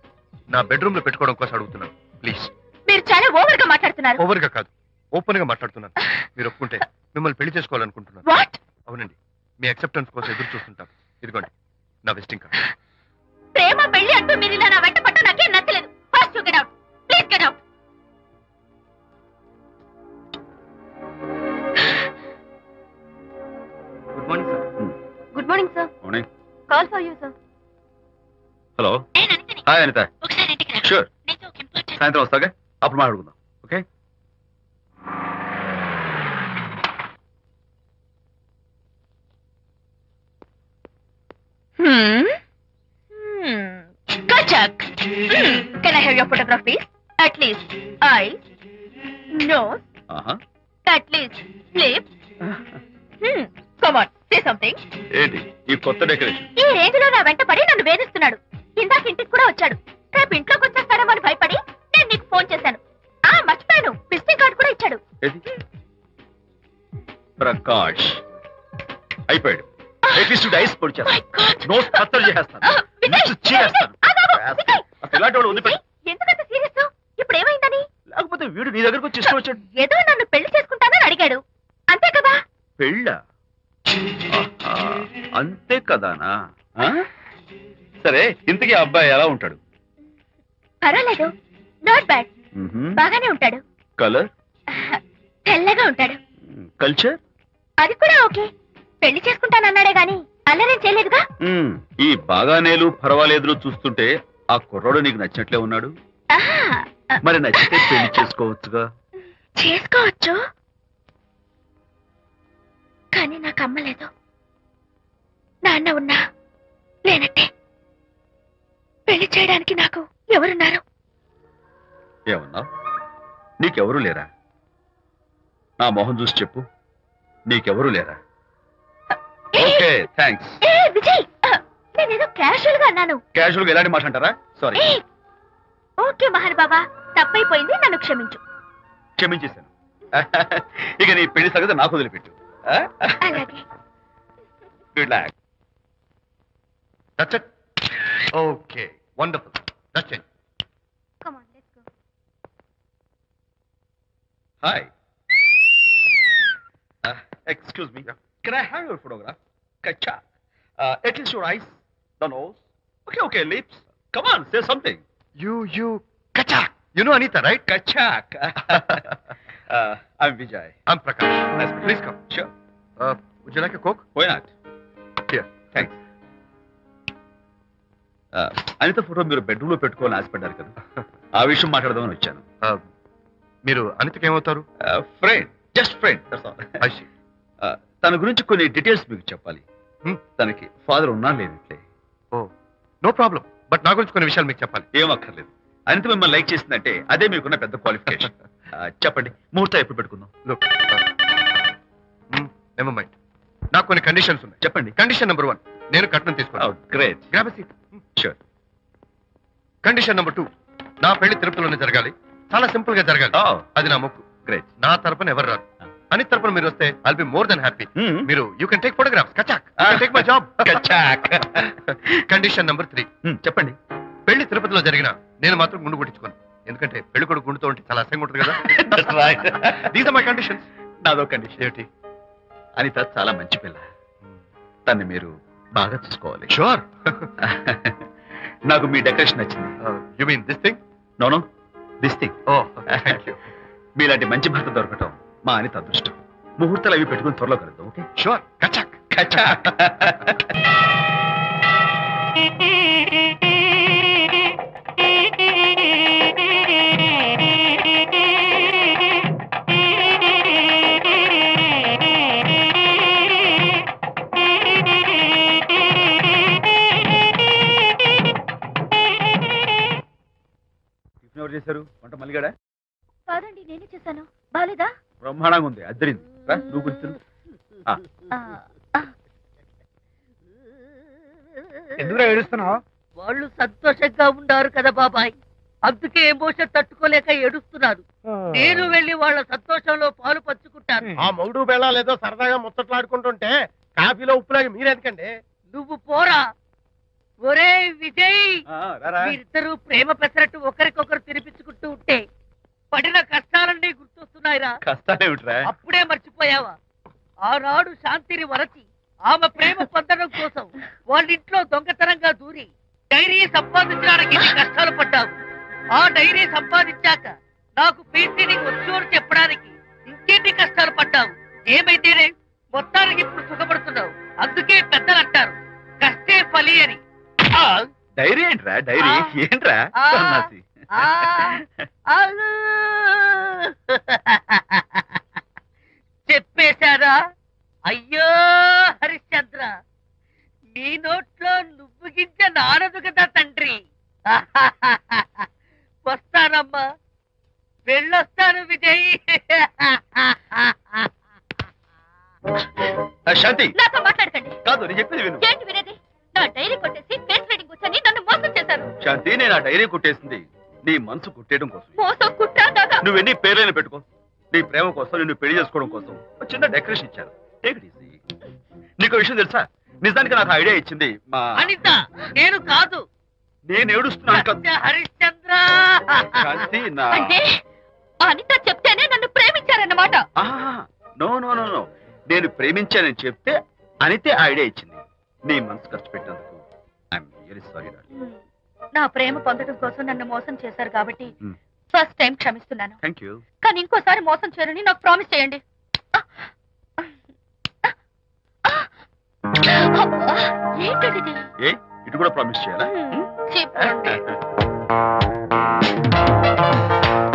నా బెడ్రూమ్ లో పెట్టుకోవడం కోసం అడుగుతున్నాను. ప్లీజ్. మీరు చాలా ఓవర్ గా మాట్లాడుతున్నారు. ఓవర్ గా కాదు, ఓపెన్ గా మాట్లాడుతున్నాను. మీరు ఒప్పుకుంటే మిమ్మల్ని పెళ్లి చేసుకోవాలనుకుంటున్నాను. వాట్? అవునండి, మీ అక్సెప్టెన్స్ కోసం ఎదురు చూస్తుంటాను. ఇదిగోండి నా విజిటింగ్ కార్డ్. ప్రేమ పెళ్లి అంటూ మీరు ఇలా నా వెంట పట్ట నాకేం నచ్చలేదు. First you get out, please get out. Good morning sir. Good morning sir. Morning. Call for you sir. Hello. నేను అనితని. హాయ్ అనిత. ఒకసారి ఇంటికి రా. షూర్. నీతో ఒక ఇంపార్టెంట్. సాయంత్రం వస్తాగా, అప్పుడు మాట్లాడుకుందాం. Okay. Kachak. Can I have your photograph, please? At least eyes, nose, at least lips. Come on, say something. ఏంటి ఈ కొత్త డెకరేషన్? ఈ రేంజ్ లో నా వెంట పడి నన్ను వేధిస్తున్నాడు. ఇందాక ఇంటికి కూడా వచ్చాడు. రేపు ఇంట్లోకి వచ్చేస్తాడేమో అని భయపడి నేను నీకు ఫోన్ చేశాను. మర్చిపోయాను, విజిటింగ్ కార్డు కూడా ఇచ్చాడు. ఏది? ప్రకాష్ అయిపోయాడు. ఎట్లీస్ట్ డైస్ పొడి My God. చేస్తాను, నోట్స్ కత్తలు చేసేస్తాను, విజయ్, లిప్స్ చీరేస్తాను. విజయ్, అసలు ఇలాంటి వాడు వదిలిపెట్టు. ఎందుకంత సీరియస్? ఇప్పుడు ఏమైందని? లేకపోతే వీడు నీ దగ్గరకు వచ్చి ఇష్టం వచ్చాడు. ఏదో నన్ను పెళ్లి చేసుకుంటానని అడిగాడు, అంతే కదా? పెళ్ళ అంతే కదానా? ఆ? సరే, ఇంతకీ ఆ అబ్బాయి ఎలా ఉంటాడు? పర్వాలేదు, నాట్ బ్యాడ్, బాగానే ఉంటాడు. కలర్? తెల్లగా ఉంటాడు. కల్చర్? అది కూడా ఓకే. పెళ్లి చేసుకుంటానన్నాడే గాని అల్లరేం చేయలేదుగా. ఈ బాగానేలు పర్వాలేదులు చూస్తుంటే ఆ కుర్రోడు నీకు నచ్చినట్లే ఉన్నాడు. మరి నచ్చితే పెళ్లి చేసుకోవచ్చుగా. చేసుకోవచ్చు, కానీ నాకు అమ్మ లేదు, నాన్న ఉన్నా లేనట్టే. పెళ్లి చేయడానికి నాకు ఎవరున్నారు? ఏమన్నావు? నీకెవరూ లేరా? నా మొహం చూసి చెప్పు, నీకెవరూ లేరా? Okay, thanks. విజయ్, నేనేదో క్యాషువల్ గా అన్నాను. క్యాజువల్ గా ఎలాంటి మాట అంటారా? సారీ. ఓకే మహన్ బాబా, తప్పైపోయింది, నన్ను క్షమించు. క్షమించేశాను. ఇక నీ పెళ్లి సంగతి నాకు వదిలిపెట్టు. అలాగే. Good luck. That's it. Okay, wonderful. That's it. Come on, let's go. Hi. Excuse me. Can I have your photograph? Kacha. At least your eyes, the nose. Okay, lips. Come on, say something. You, Kachak. You know Anita, right? Kachak. I'm Vijay. I'm Prakash. Nice to meet you. Please come. Sure. Would you like a Coke? Why not? Here. Thanks. Anitha photo మీరు bedroom లో పెట్టుకోవాలని ఆశపడ్డారు కదా, ఆ విషయం మాట్లాడదామని వచ్చాను. మీరు అనితకి ఏమవుతారు? Friend, just friend. I see. తన గురించి కొన్ని డీటెయిల్స్ మీకు చెప్పాలి. Hmm. తనకి ఫాదర్ ఉన్నా లేనట్లే. Oh, no problem. బట్ నా గురించి కొన్ని విషయాలు మీకు చెప్పాలి. ఏం అక్కర్లేదు. అనిత మిమ్మల్ని లైక్ చేసిందంటే అదే మీకున్న పెద్ద క్వాలిఫికేషన్. చెప్పండి, ముహూర్తం ఎప్పుడు పెట్టుకుందాం? Look, never mind. నాకు కొన్ని కండిషన్స్ ఉన్నాయి. చెప్పండి. కండిషన్ నెంబర్ 1, నేను కట్నం తీసుకున్నాను. Great. Grab seat. Sure. Condition number 2, నా పెళ్లి తిరుపతిలోనే జరగాలి, చాలా సింపుల్ గా జరగాలి. అది నా మొక్కు. గ్రేట్. నా తరపున ఎవరు రాదు. అనిత్ తరపున మీరు వస్తే I'll be more than happy. మీరు యూ కెన్ టేక్ ఫోటోగ్రాఫ్స్. కచాక్ టేక్ మై జాబ్. కచాక్. Condition number 3. చెప్పండి. పెళ్లి తిరుపతిలో జరిగిన నేను మాత్రం గుండు కొట్టించుకోను. ఎందుకంటే పెళ్లి కొడుకు గుండుతో ఉంటే చాలా అసహ్యంగా ఉంటుంది కదా. These are my conditions. నాదో కండిషన్ ఏమిటి? అనిత చాలా మంచి పిల్ల. తన్ని మీరు బాగా చూసుకోవాలి. షూర్. నాకు మీ డెకరేషన్ నచ్చింది. You mean this thing? No no, this thing. Oh thank you. మీలాంటి మంచి భర్త దొరకటం మా అనిత అదృష్టం. ముహూర్తాలు అవి పెట్టుకుని త్వరలో కలుద్దాం. ఓకే? షూర్. కచాక్. కచాక్. ఎవరు చేశారు వంట? మల్లిగాడా? కాదండి, నేనే చేశాను. బాలేదా? బ్రహ్మాండంగా ఉంది. అద్దరింది. రా, నువ్వు కూర్చుని. ఎందుకు ఏడుస్తున్నావు? వాళ్ళు సంతోషంగా ఉన్నారు కదా బాబాయ్, అందుకే ఎమోషన్ తట్టుకోలేక ఏడుస్తున్నారు. నేను వెళ్ళి వాళ్ళ సంతోషంలో పాలు పంచుకుంటాను. ఆ మౌడు బెళ్ళాలు ఏదో సరదాగా ముచ్చట్లాడుకుంటుంటే కాఫీలో ఉప్పులాగా మీరెందుకండి? నువ్వు పోరా. ఒరే విజయ్, రారా. మీరిద్దరూ ప్రేమ పెసరట్టు ఒకరికొకరు తినిపించుకుంటూ ఉంటే పడిన కష్టాలన్నీ గుర్తొస్తున్నాయిరా. కష్టాలేమిట్రా? అప్పుడే మర్చిపోయావా? ఆనాడు శాంతిని వరచి ఆమె ప్రేమ పొందడం కోసం వాళ్ళింట్లో దొంగతనంగా దూరి డైరీ సంపాదించడానికి ఎన్ని కష్టాలు పడ్డావు. ఆ డైరీ సంపాదించాక నాకు పీసీని వచ్చు అని చెప్పడానికి ఇంకెన్ని కష్టాలు పడ్డావు. ఏమైతేనే మొత్తానికి ఇప్పుడు సుఖపడుతున్నావు. అందుకే పెద్దలు అంటారు కష్టే ఫలి అని. డైరీ ఏంట్రా? డైరీ ఏంట్రా? సన్నాసి. చెప్పేశారా? అయ్యో హరిశ్చంద్ర, నీ నోట్లో నువ్వు గింజ నానదు కదా తండ్రి. వస్తానమ్మా, వెళ్ళొస్తాను విజయ్. శాంతి, నాతో మాట్లాడకండి. కాదు నేను చెప్పేది విను. ఏంటి వినేది? నా డైరీ కొట్టేసి ఫేస్ రీడింగ్ వచ్చని నన్ను మోసం చేశారు. శాంతి, నేను ఆ డైరీ కుట్టేసింది నీ మనసు కుట్టేయడం కోసం. మోసం కుట్రా దాదా? నువ్వెన్ని పేర్లైనా పెట్టుకో, నీ ప్రేమ కోసం, నిన్ను పెళ్లి చేసుకోవడం కోసం ఒక చిన్న డెకరేషన్ ఇచ్చాను. Take it easy. నీకు విషయం తెలుసా? నిజానికి నాకు ఐడియా ఇచ్చింది మా అనిత, నేను కాదు. నేను ఏడుస్తున్నాను కదా హరిశ్చంద్ర. శాంతి. నా అంటే అనిత చెప్తేనే నన్ను ప్రేమించారన్నమాట. నో నో నో నో, నేను ప్రేమించానని చెప్తే అనితే ఐడియా ఇచ్చింది. నీ మనసు ఖర్చు పెట్టినందుకు ఐఎమ్ రియల్లీ సారీ. నా ప్రేమ పొందడం కోసం నన్ను మోసం చేశారు కాబట్టి Hmm. ఫస్ట్ టైం క్షమిస్తున్నాను. Thank you. కానీ ఇంకోసారి మోసం చేయరని నాకు ప్రామిస్ చేయండి. అబ్బా, ఏంటండి ఇది? ఏ ఇటు కూడా ప్రామిస్ చేయాలా? చెప్పండి.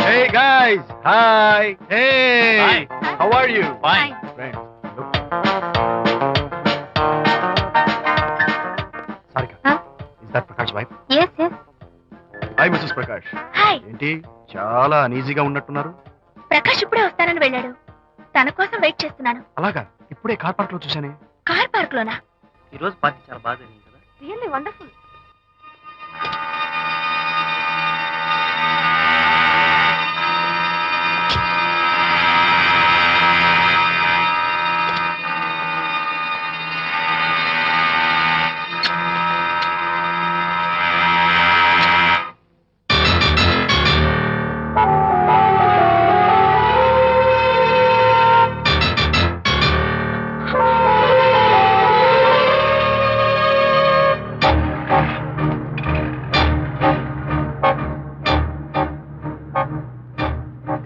Hey guys, hi. Hey, Hi. how are you? Fine. Friends, look. Sarika, Huh? is that Prakash's wife? Yes, yes. Hi, Mrs. Prakash. Hi. ఏంటి చాలా అనీజీగా ఉన్నట్టున్నారు? ప్రకాష్ ఇప్పుడే వస్తానని వెళ్ళాడు. తన కోసం వెయిట్ చేస్తున్నాను. అలాగా, ఇప్పుడే కార్ పార్క్ లో చూశానే. కార్ పార్క్ లోనా? ఈ రోజు పార్టీ చాలా బాగా జరిగింది కదా. Really wonderful.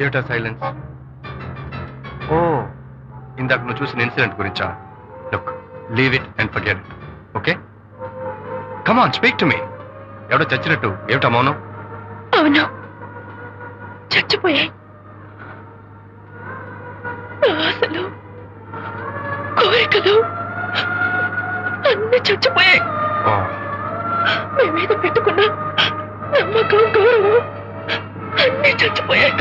ఏమిటా సైలెన్స్? ఓ, ఇందాక నువ్వు చూసిన ఇన్సిడెంట్ గురించా? Look, leave it and forget it. Okay, come on, speak to me. ఎవడో చచ్చినట్టు ఏమిటా మౌనం? అవును, చచ్చిపోయాయి. ఆశలు, కోరికలు అన్ని చచ్చిపోయాయి. ఓ, మీ మీద పెట్టుకున్న నమ్మకం, గౌరవం అన్ని చచ్చిపోయాయి.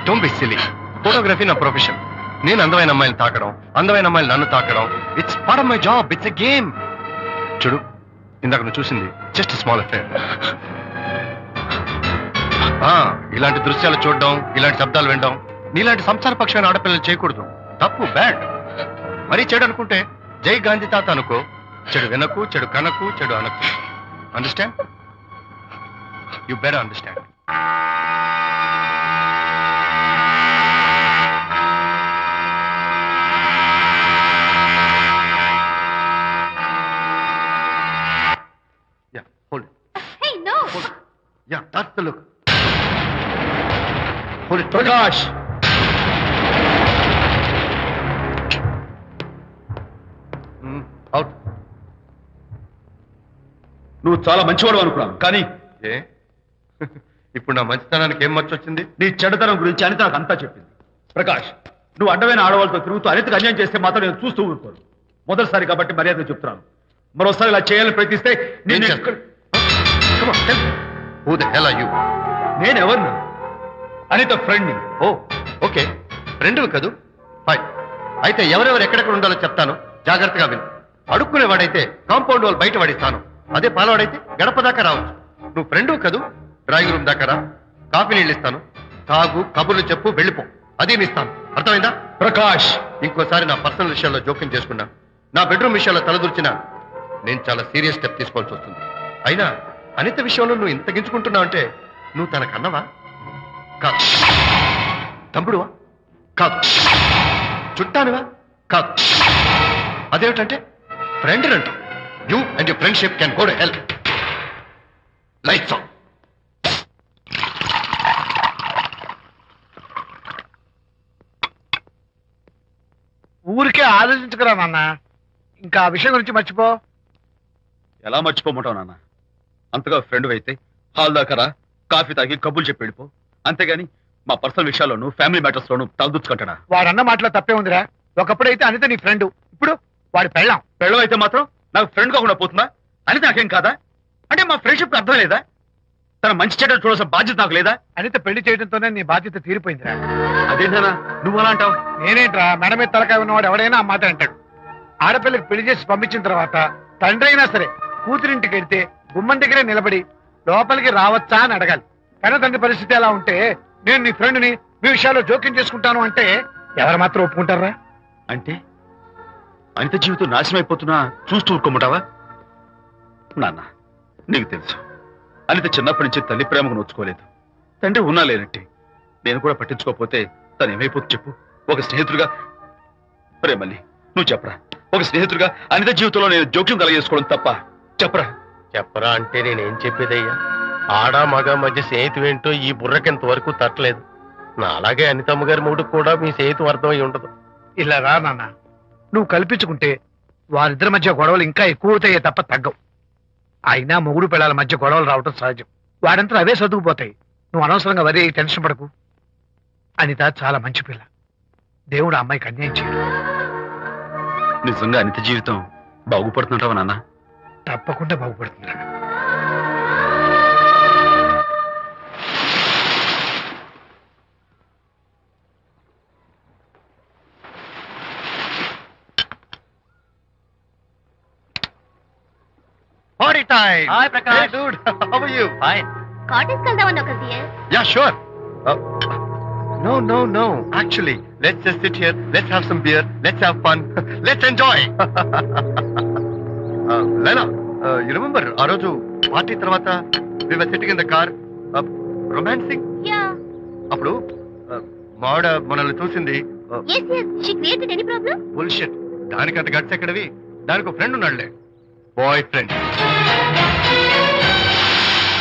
Don't be silly. ఫోటోగ్రఫీ నా ప్రొఫెషన్. నేను అందమైన అమ్మాయిని తాకడం, అందమైన అమ్మాయిలు నన్ను తాకడం, it's part of my job. It's a game. చూడు, ఇందాక నువ్వు చూసింది జస్ట్ స్మాల్ అఫేర్. ఇలాంటి దృశ్యాలు చూడడం, ఇలాంటి శబ్దాలు వినడం నీలాంటి సంసారపక్షమైన ఆడపిల్లలు చేయకూడదు. తప్పు, బ్యాడ్. మరీ చెడు అనుకుంటే జై గాంధీ తాత అనుకో. చెడు వినకు, చెడు కనకు, చెడు అనకు. Understand? You better understand. Yeah, hold it. Hey, no. Yeah, that's the look. Hold it. Prakash, Out. నువ్వు చాలా మంచివాడు అనుకున్నాను, కానీ ఏ ఇప్పుడు నా మంచితనానికి ఏం మర్చొచ్చింది? నీ చెడ్డతనం గురించి అనిత నాకు అంతా చెప్పింది. ప్రకాష్, నువ్వు అడ్డమైన ఆడవాళ్ళతో తిరుగుతూ అనితకు అన్యాయం చేస్తే మాత్రం నేను చూస్తూ ఊరుకోను. మొదటిసారి కాబట్టి మర్యాద చెప్తున్నాను. మరోసారి ఇలా చేయాలని ప్రయత్నిస్తే నేను Come on, tell me. Who the hell are you? నేనెవరు? అనిత ఫ్రెండ్ని. ఓ, ఓకే, ఫ్రెండ్వి కదూ. ఫైన్. అయితే ఎవరెవరు ఎక్కడెక్కడ ఉండాలో చెప్తాను, జాగ్రత్తగా విను. అడుక్కునేవాడైతే కాంపౌండ్ వాల్ బయట పడిస్తాను. అదే పాలవాడైతే గడప దాకా రావచ్చు. నువ్వు ఫ్రెండ్వి కదూ, డ్రాయింగ్ రూమ్ దాకా రా. కాఫీ నీళ్ళు ఇస్తాను, తాగు, కబుర్లు చెప్పు, వెళ్ళిపో. అది ఇస్తాను. అర్థమైందా? ప్రకాష్, ఇంకోసారి నా పర్సనల్ విషయాల్లో జోక్యం చేసుకున్నా, నా బెడ్రూమ్ విషయాల్లో తలదూర్చినా నేను చాలా సీరియస్ స్టెప్ తీసుకోవాల్సి వస్తుంది. అయినా అనిత విషయంలో నువ్వు ఇంత గించుకుంటున్నావు అంటే నువ్వు తనకన్నవా? కాదు. తమ్ముడువా? కాదు. చుట్టానివా? కాదు. అదేమిటంటే ఫ్రెండ్ అంట. You and your friendship can go to hell. Lights on. ఊరికే ఆలోచించుకురా నాన్న, ఇంకా ఆ విషయం గురించి మర్చిపో. ఎలా మర్చిపోమంటావు నాన్న? అంతగా ఫ్రెండ్ అయితే హాల్ దాకా రా, కాఫీ తాగి కబుర్లు చెప్పి వెళ్ళిపో. అంతేగాని మా పర్సనల్ విషయాల్లోనూ ఫ్యామిలీ మ్యాటర్స్ లోనూ తలదూచుకుంటాడా? వాడన్న మాటలో తప్పే ఉందిరా. ఒకప్పుడైతే అనిత నీ ఫ్రెండ్, ఇప్పుడు వాడి పెళ్ళాం. పెళ్ళం అయితే మాత్రం నాకు ఫ్రెండ్ కాకుండా పోతుందా? అనిత నాకేం కాదా? అంటే మా ఫ్రెండ్షిప్ అర్థం లేదా? తన మంచి చెడ్డ చూడాల్సిన బాధ్యత నాకు లేదా? అనిత పెళ్లి చేయడంతోనే నీ బాధ్యత తీరిపోయిందిరా. అదేంటనా నువ్వు అలా అంటావు? నేనేంట్రా, మెడ మీద తలకాయ ఉన్నవాడు ఎవడైనా ఆ మాట అంటాడు. ఆడపిల్లకి పెళ్లి చేసి పంపించిన తర్వాత తండ్రి అయినా సరే కూతురింటికి వెళ్తే గుమ్మం దగ్గరే నిలబడి లోపలికి రావచ్చా అని అడగాలి. కానీ తండ్రి పరిస్థితి ఎలా ఉంటే నేను నీ ఫ్రెండ్ని, మీ విషయాల్లో జోక్యం చేసుకుంటాను అంటే ఎవరు మాత్రం ఒప్పుకుంటారా? అంటే అనిత జీవితం నాశనం అయిపోతున్నా చూస్తూ ఊరుకోమంటావా? నాన్న, నీకు తెలుసు అనిత చిన్నప్పటి నుంచి తల్లి ప్రేమకు నోచుకోలేదు. తండ్రి ఉన్నా లేనట్టి నేను కూడా పట్టించుకోకపోతే తను ఏమైపోతుంది చెప్పు? ఒక స్నేహితుడిగా ప్రేమల్లి నువ్వు చెప్పరా, ఒక స్నేహితుడిగా అనిత జీవితంలో నేను జోక్యం కలగజేసుకోవడం తప్ప? చెప్పరా. చెప్పరా అంటే నేనేం చెప్పేదయ్యా? ఆడ మగ మధ్య స్నేహితం ఏంటో ఈ బుర్రకింత వరకు తట్టలేదు. నా అలాగే అనితమ్మ గారి మూడుకు కూడా మీ స్నేహితం అర్థమై ఉండదు. ఇలా రా నాన్న, నువ్వు కల్పించుకుంటే వారిద్దరి మధ్య గొడవలు ఇంకా ఎక్కువ అవుతాయే తప్ప తగ్గవు. అయినా మొగుడు పిల్లల మధ్య గొడవలు రావటం సహజం. వాడంతా అవే సర్దుకుపోతాయి. నువ్వు అనవసరంగా వరి టెన్షన్ పడకు. అనిత చాలా మంచి పిల్ల. దేవుడు ఆ అమ్మాయికి అన్యాయం చేయడు. నిజంగా అనిత జీవితం బాగుపడుతుంటావా నాన్న? తప్పకుండా బాగుపడుతుందిరా. Party time. Hi, Prakash. Hey, dude. How are you? Fine. Cottage వెళ్దామన్నా కదా dear. Yeah, sure. No. Actually, let's just sit here. Let's have some beer. Let's have fun. Let's enjoy. Lena, you remember ఆ రోజు party తర్వాత we were sitting in the car, romancing. Yeah. అప్పుడు మావిడ మనల్ని చూసింది. Yes. She created any problem? Bullshit. దానికి అంత guts ఎక్కడవి? దానికి ఒక ఫ్రెండ్ ఉన్నాడులే, బాయ్ ఫ్రెండ్.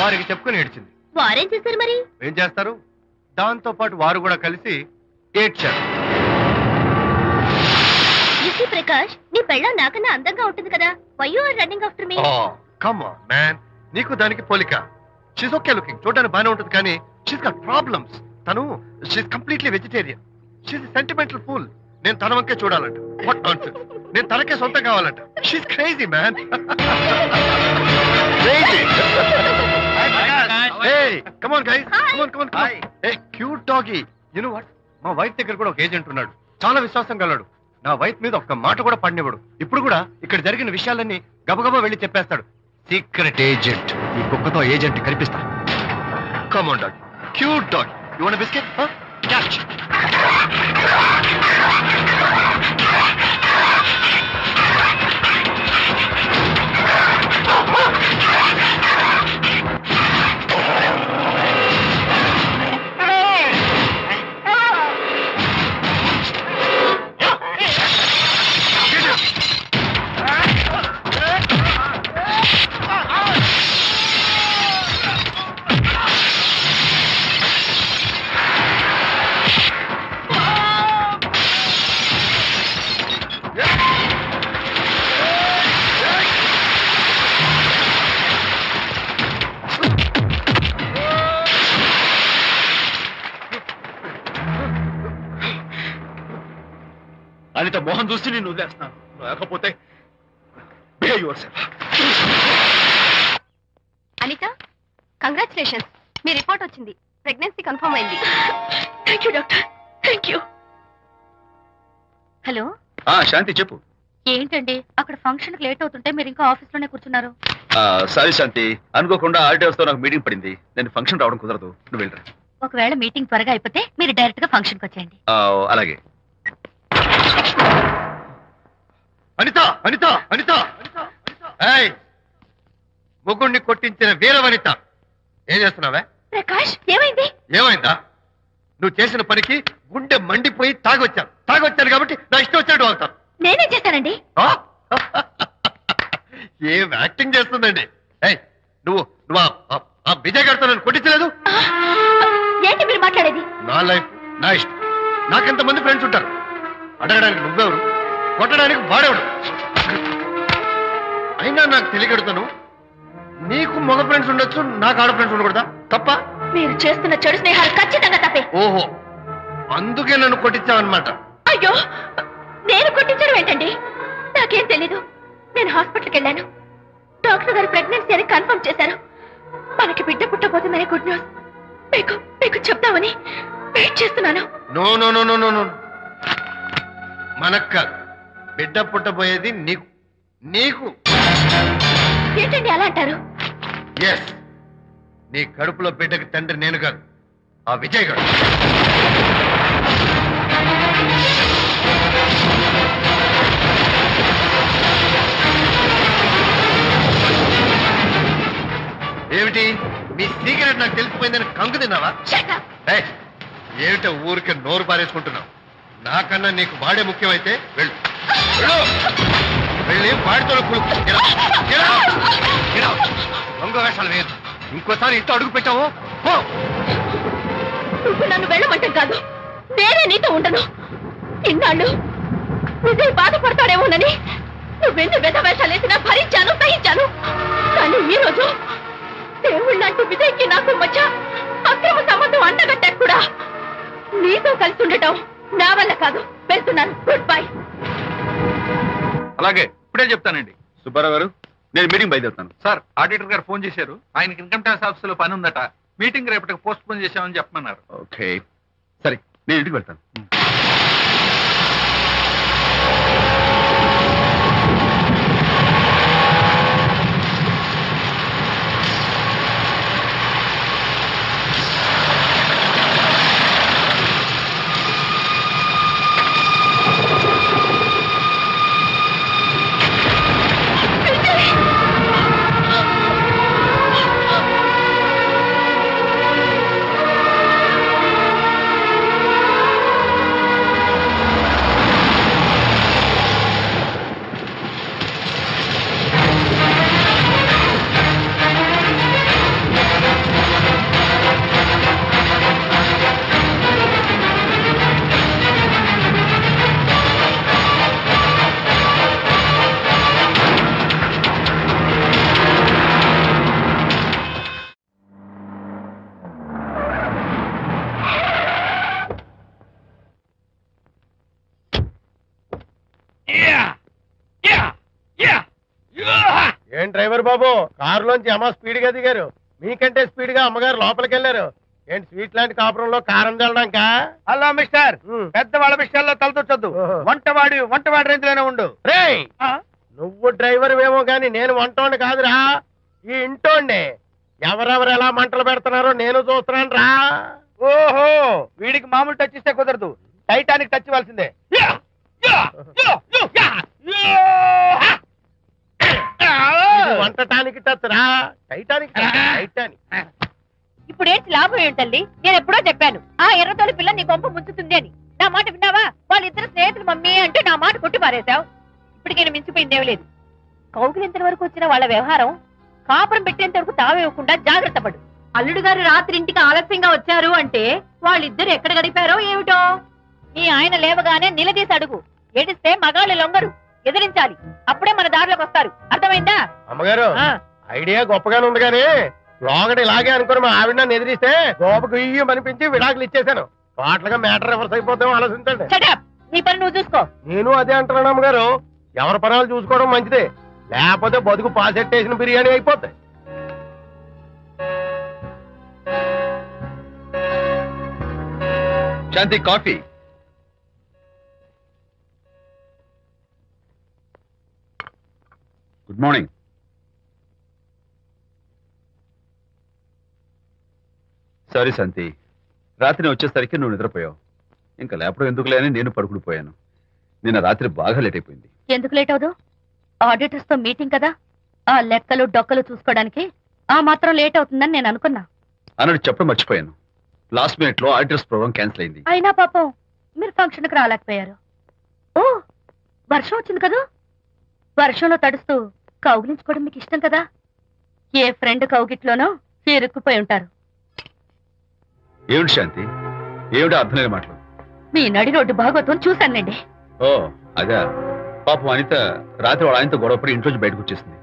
వారికి చెప్పుకొని ఏడ్చింది. వారేం చేశారు మరి? ఏం చేస్తారు, దాంతో పాటు వారు కూడా కలిసి ఏడ్చారు. యూసీ ప్రకాష్, నీ పెళ్ళం నాకన్నా అందంగా ఉంటుంది కదా. Why you are running after me? Come on man, నీకు దానికి పోలిక. షీస్ ఓకే లుకింగ్, చూడడానికి బాగానే ఉంటుంది, కానీ షీస్ గాట్ ప్రాబ్లమ్స్. తను she's completely vegetarian. She's sentimental pool. నేను తన వంకే చూడాలంట. What nonsense. నేను తనకే సొంతం కావాలంట. She's crazy man. Crazy. Hey, come on guys. Hi. Come on. Hey, cute doggy. You know what? మా వైఫ్ దగ్గర కూడా ఒక ఏజెంట్ ఉన్నాడు. చాలా విశ్వాసం గలడు. నా వైఫ్ మీద ఒక్క మాట కూడా పడినివ్వడు. ఇప్పుడు కూడా ఇక్కడ జరిగిన విషయాలన్నీ గబగబా వెళ్ళి చెప్పేస్తాడు. Secret agent. ఈ కుక్కతో ఏజెంట్ కనిపిస్తా. Come on dog. Cute dog. You want a biscuit? Huh? Catch. Anitha Mohan చూసి నేను వదిలేస్తున్నాను, లేకపోతే behave yourself. Anita, congratulations, మీ రిపోర్ట్ వచ్చింది, ప్రెగ్నెన్సీ కన్ఫర్మ్ అయింది. Thank you doctor, thank you. Hello, Shanti చెప్పు. ఏంటండి అక్కడ ఫంక్షన్ కి లేట్ అవుతుంటే మీరు ఇంకా ఆఫీస్ లోనే కూర్చున్నారు? సారీ శాంతి, అనుకోకుండా ఆర్టీఎస్ తో నాకు మీటింగ్ పడింది, నేను ఫంక్షన్ రావడం కుదరదు, నువ్వు వెళ్ళరా. ఒకవేళ మీటింగ్ త్వరగా అయిపోతే మీరు డైరెక్ట్ గా ఫంక్షన్ కి వచ్చేయండి. అలాగే. అనిత అనిత అనిత, ఏయ్, ముగ్గుడిని కొట్టించిన వీరవనిత, ఏం చేస్తున్నావే? ప్రకాష్, ఏమైంది? ఏమైందా? నువ్వు చేసిన పనికి గుండె మండిపోయి తాగొచ్చాను కాబట్టి నా ఇష్టం వచ్చినట్టు అవుతాను. నేనేం చేశానండి? ఏం యాక్టింగ్ చేస్తుందండి. ఏయ్, నువ్వు నువ్వు ఆ విజయ్ గారితో నన్ను కొట్టించలేదు. ఏంటి మీరు మాట్లాడేది? నా లైఫ్ నా ఇష్టం, నాకెంతమంది ఫ్రెండ్స్ ఉంటారు. అడగడానికి నువ్వెవరు, కొట్టడానికి వాడేవాడు. అయినా నాకు తెలియగడుతాను, నీకు మగ ఫ్రెండ్స్ ఉండొచ్చు, నాకు ఆడ ఫ్రెండ్స్ ఉండకూడదా? తప్ప? మీరు చేస్తున్న చెడు స్నేహాలు ఖచ్చితంగా తప్పే. ఓహో, అందుకే నన్ను కొట్టించావన్నమాట. అయ్యో, నేను కొట్టించడం ఏంటండి? నాకేం తెలీదు. నేను హాస్పిటల్కి వెళ్ళాను, డాక్టర్ గారు ప్రెగ్నెన్సీ అని కన్ఫర్మ్ చేశారు. మనకి బిడ్డ పుట్టబోతుందని గుడ్ న్యూస్ మీకు మీకు చెప్తామని వెయిట్ చేస్తున్నాను. No no no no no no, మనకు కాదు, బిడ్డ పుట్టబోయేది నీకు. నీకు ఏంటండి అలా అంటారు? ఎస్, నీ కడుపులో బిడ్డకి తండ్రి నేను కాదు, ఆ విజయ్ గారు. ఏమిటి మీ సీక్రెట్ నాకు తెలిసిపోయిందని కంగు తిన్నావా? ఏయ్, ఏమిటో ఊరికే నోరు పారేసుకుంటున్నావు? నాకన్నా నీకు వాడే ముఖ్యమైతే వెళ్ళు, వెళ్ళి వాడితో దొంగ వేషాలు వేయద్దు. ఇంకోసారి ఇంట్లో అడుగు పెట్టావు పో. నువ్వు నన్ను వెళ్ళమంటాం కాదు, నేనే నీతో ఉండను. ఇన్నాళ్ళు విజయ్ బాధపడతాడేమోనని నువ్వెన్ని వేషాలు వేసినా భరించాను, సహించాను. కానీ ఈ రోజు దేవుళ్ళంటూ విజయ్కి నాకు మధ్య అక్రమ సంబంధం అంటగట్టాడు కూడా. నీతో కలిసి ఉండటం నా వల్ల కాదు, వెళ్తున్నాను. Good bye. అలాగే, ఇప్పుడే చెప్తానండి. సుబ్బారావు గారు, నేను మీటింగ్ బయలుదేరుతాను. సార్, ఆడిటర్ గారు ఫోన్ చేశారు, ఆయనకి ఇన్కమ్ ట్యాక్స్ ఆఫీస్ లో పని ఉందట, మీటింగ్ రేపటికి పోస్ట్ పోన్ చేశామని చెప్పమన్నారు. ఓకే, సరే, నేను ఇంటికి వెళ్తాను. ఏం డ్రైవర్ బాబు, కారులోంచి అమ్మ స్పీడ్ గా దిగారు, మీకంటే స్పీడ్ గా అమ్మగారు లోపలికి వెళ్ళారు. ఏంటి స్వీట్ లాంటి కాపురంలో కారం చల్లడానికా? హలో మిస్టర్, పెద్దవాళ్ళ విషయాల్లో తలదొచ్చొద్దు. వంటవాడి రేంజ్ లోనే ఉండు. రేయ్, నువ్వు డ్రైవర్ ఏమో గాని నేను వంటోండి కాదురా, ఈ ఇంటోండి. ఎవరెవరు ఎలా మంటలు పెడుతున్నారో నేను చూస్తున్నాను రా. ఓహో, వీడికి మామూలు టచ్ ఇస్తే కుదరదు, టైటానిక్ టచ్ ఇవ్వాల్సిందే. ఇది వంటటానికి టచ్ రా, టైటానిక్ టైటానిక్. ఇప్పుడేంటి లాభం ఏంటల్లి? నేను ఎప్పుడో చెప్పాను ఆ ఎర్రతోలి పిల్ల నీ గొంప ముంచుతుంది అని. నా మాట విన్నావా? వాళ్ళిద్దరు స్నేహితులు మమ్మీ అంటే నా మాట కొట్టి పారేశావు. ఇప్పటికైనా మించిపోయిందేమీ లేదు. కౌగిలింత వరకు వచ్చిన వాళ్ళ వ్యవహారం కాపురం పెట్టేంత వరకు తావేవ్వకుండా జాగ్రత్త పడు. అల్లుడు గారు రాత్రి ఇంటికి ఆలస్యంగా వచ్చారు అంటే వాళ్ళిద్దరు ఎక్కడ గడిపారో ఏమిటో. నీ ఆయన లేవగానే నిలదీసి అడుగు. ఏడిస్తే మగాళ్ళు లొంగరు, ఎదిరించాలి. అప్పుడే మన దారిలోకి వస్తారు. అర్థమైందా? అమ్మగారు, ఐడియా గొప్పగానే ఉంది కానీ లోగడ ఇలాగే అనుకుని మా ఆవిడ నన్ను ఎదిరిస్తే గోపకు ఇయ్యం అనిపించి విడాకులు ఇచ్చేశాను. పాటలుగా మ్యాటర్ రివర్స్ అయిపోతాం, ఆలోచించండి. Shut up. నీ పని నువ్వు చూసుకో. నేను అదే అంటున్నాను అమ్మగారు. ఎవరి పనాలు చూసుకోవడం మంచిదే, లేకపోతే బతుకు పాసెట్టేసిన బిర్యానీ అయిపోతాయి. శాంతి కాఫీ. Good morning. సారీ శాంతి, రాత్రి వచ్చేసరికి నువ్వు నిద్రపోయావు. ఇంకా లేపడం ఎందుకులే అని నేను పడుకుడిపోయాను. నిన్న రాత్రి బాగా లేట్ అయిపోయింది. ఎందుకు లేట్ అవదు? ఆడిటర్స్ తో మీటింగ్ కదా, ఆ లెక్కలు డొక్కలు చూసుకోవడానికి ఆ మాత్రం లేట్ అవుతుందని నేను అనుకున్నా. అన్నట్టు చెప్పడం మర్చిపోయాను. లాస్ట్ మినిట్ లో ఆడిటర్స్ ప్రోగ్రామ్ క్యాన్సిల్ అయింది. అయినా పాపం మీరు ఫంక్షన్ కి రాలేకపోయారు. ఓ, వర్షం వచ్చింది కదా, వర్షంలో తడుస్తూ కౌగిలించుకోవడం మీకు ఇష్టం కదా. ఏ ఫ్రెండ్ కౌగిట్లోనో ఇరుక్కుపోయి ఉంటారు. ఏమిటి శాంతి, ఏమిటి అర్థం లేని మాటలు? మీ నడి రోడ్డు భాగవతం చూశానండి. ఓ అదే, పాపం అనిత రాత్రి వాళ్ళ ఆయనతో గొడవపడి ఇంట్లోంచి బయటకు వచ్చేసింది.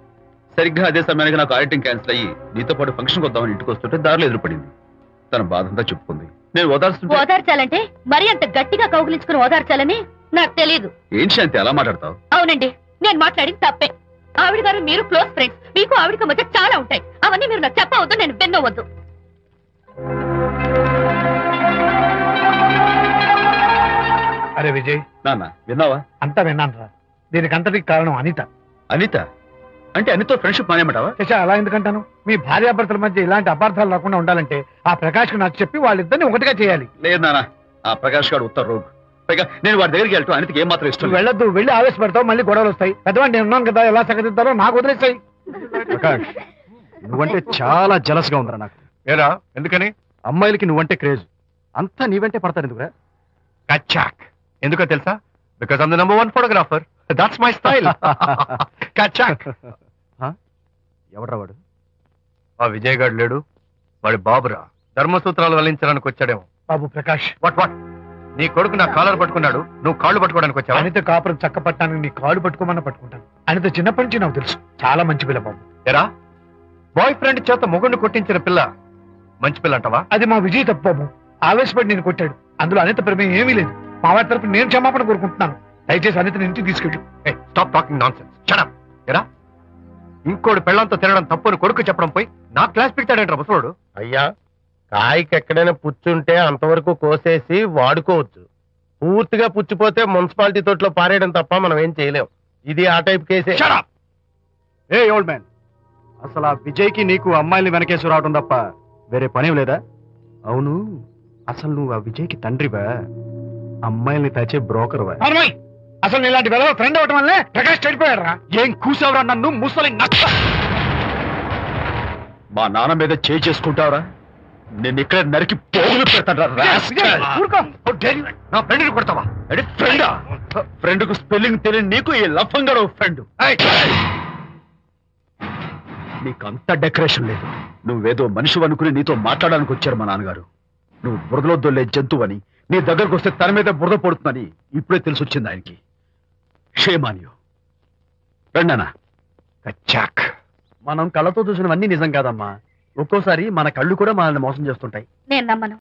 సరిగ్గా అదే సమయానికి నాకు ఆడిటింగ్ క్యాన్సిల్ అయ్యి నీతో పాటు ఫంక్షన్కి వద్దామని ఇంటికి వస్తుంటే దారిలో ఎదురుపడింది. తన బాధంతా చెప్పుకుంది. నేను ఓదార్చాలంటే మరి అంత గట్టిగా కౌగిలించుకుని ఓదార్చాలని నాకు తెలియదు. ఏం శాంతి అలా మాట్లాడతావు? అవునండి, నేను మాట్లాడింది తప్పే. ఆవిడ గారు మీరు క్లోజ్ ఫ్రెండ్స్, మీకు ఆవిడకి మధ్య చాలా ఉంటాయి. అవన్నీ మీరు నాకు చెప్పవద్దు, నేను విన్నవద్దు. అరే విజయ్, నాన్న విన్నావా? అంతా విన్నాను రా. దీనికంతటికి కారణం అనిత. అనిత అంటే అనితో ఫ్రెండ్షిప్ మానేమంటావా? శశ, అలా ఎందుకంటాను? మీ భార్యాభర్తల మధ్య ఇలాంటి అపార్థాలు రాకుండా ఉండాలంటే ఆ ప్రకాష్ కు నాకు చెప్పి వాళ్ళిద్దరిని ఒకటిగా చేయాలి. లేదు నాన్న, ఆ ప్రకాష్ గారు ఉత్తర రోగ్. పైగా నేను వాడి దగ్గరికి వెళ్తాను. అనితకి ఏం మాత్రం ఇష్టం నువ్వు వెళ్ళొద్దు, వెళ్ళి ఆవేశపడతావు, మళ్ళీ గొడవలు వస్తాయి. పెద్దవాడిని నేను ఉన్నాను కదా, ఎలా సగదిద్దారో నాకు వదిలేస్తాయి. ప్రకాష్, నువ్వంటే చాలా జలస్ గా ఉందిరా నాకు. ఏరా, ఎందుకని? అమ్మాయిలకి నువ్వంటే క్రేజ్, అంతా నీవంటే పడతారు ఎందుకురా? కచ్చాక్. ఎందుకో తెలుసా? Because I'm the number 1 photographer. That's my style. కచ్చాక్. ఎవడ్రా వాడు? ఆ విజయ్ గారు లేడు, వాడి బాబురా. ధర్మసూత్రాలు వల్లించడానికి వచ్చాడేమో. బాబు ప్రకాష్, వాట్ నీ కొడుకు నా కాలర్ పట్టుకున్నాడు, నువ్వు కాళ్ళు పట్టుకోవడానికి వచ్చావు. అనిత కాపురం చక్క పట్టడానికి నీ కాళ్ళు పట్టుకోమన్నా పట్టుకుంటాను. అనిత చిన్నప్పటి నుంచి నాకు తెలుసు, చాలా మంచి పిల్ల బాబు. ఎరా, బాయ్ ఫ్రెండ్ చేత మొగుడిని కొట్టించిన పిల్ల మంచి పిల్ల అంటావా? అది మా విజయ్ తప్పు బాబు. ఆవేశపడి నేను కొట్టాడు, అందులో అనిత ప్రమేయం ఏమీ లేదు. మా వారి తరపు నేను క్షమాపణ కోరుకుంటున్నాను. దయచేసి అనితని ఇంటికి తీసుకెళ్ళు. Stop talking non sense. Shut up. ఎరా, ఇంకోటి పెళ్ళంతో తినడం తప్పుని కొడుకు చెప్పడం పోయి నా క్లాస్ పెడతాడంట ముసలోడు. అయ్యా, కాయకి ఎక్కడైనా పుచ్చుంటే అంతవరకు కోసేసి వాడుకోవచ్చు. పూర్తిగా పుచ్చిపోతే మున్సిపాలిటీ తోటలో పారేయడం తప్ప మనం ఏం చేయలేం. ఇది ఆ టైప్ కేసే. Shut up! ఏ ఓల్డ్ మ్యాన్, అసలు ఆ విజయ్కి నీకు అమ్మాయిని వెనకేసి రావడం తప్ప వేరే పనేం లేదా? అవును, అసలు నువ్వు ఆ విజయ్కి తండ్రివా, అమ్మాయిల్ని తెచ్చే బ్రోకర్వా? అసలు ఇలాంటి వెధవ ఫ్రెండ్ అవటం వల్లే ప్రకాష్ చెడిపోయాడు రా. ఏం కూసావురా నన్ను ముసలి నచ్చ? మా నాన్న మీద చేయి చేసుకుంటావరా? నేను ఇక్కడ నరికి పోగులు పెడతాను. నా ఫ్రెండ్ కొడతావా? ఫ్రెండా? ఫ్రెండ్ కు స్పెల్లింగ్ తెలియని నీకు ఈ లఫంగా ఫ్రెండ్. నీకు అంత డెకరేషన్ లేదు. నువ్వేదో మనిషి అనుకుని నీతో మాట్లాడడానికి వచ్చారు మా నాన్నగారు. నువ్వు బురదలో దొల్లే జంతువు అని, నీ దగ్గరకు వస్తే తన మీద బురద పడుతుందని ఇప్పుడే తెలిసి వచ్చింది ఆయనకి. షేమాన్యో రండనా. కచ్చాక్. మనం కళ్ళతో చూసినవన్నీ నిజం కాదమ్మా. ఒక్కోసారి మన కళ్ళు కూడా మనల్ని మోసం చేస్తుంటాయి. నేను నమ్మను.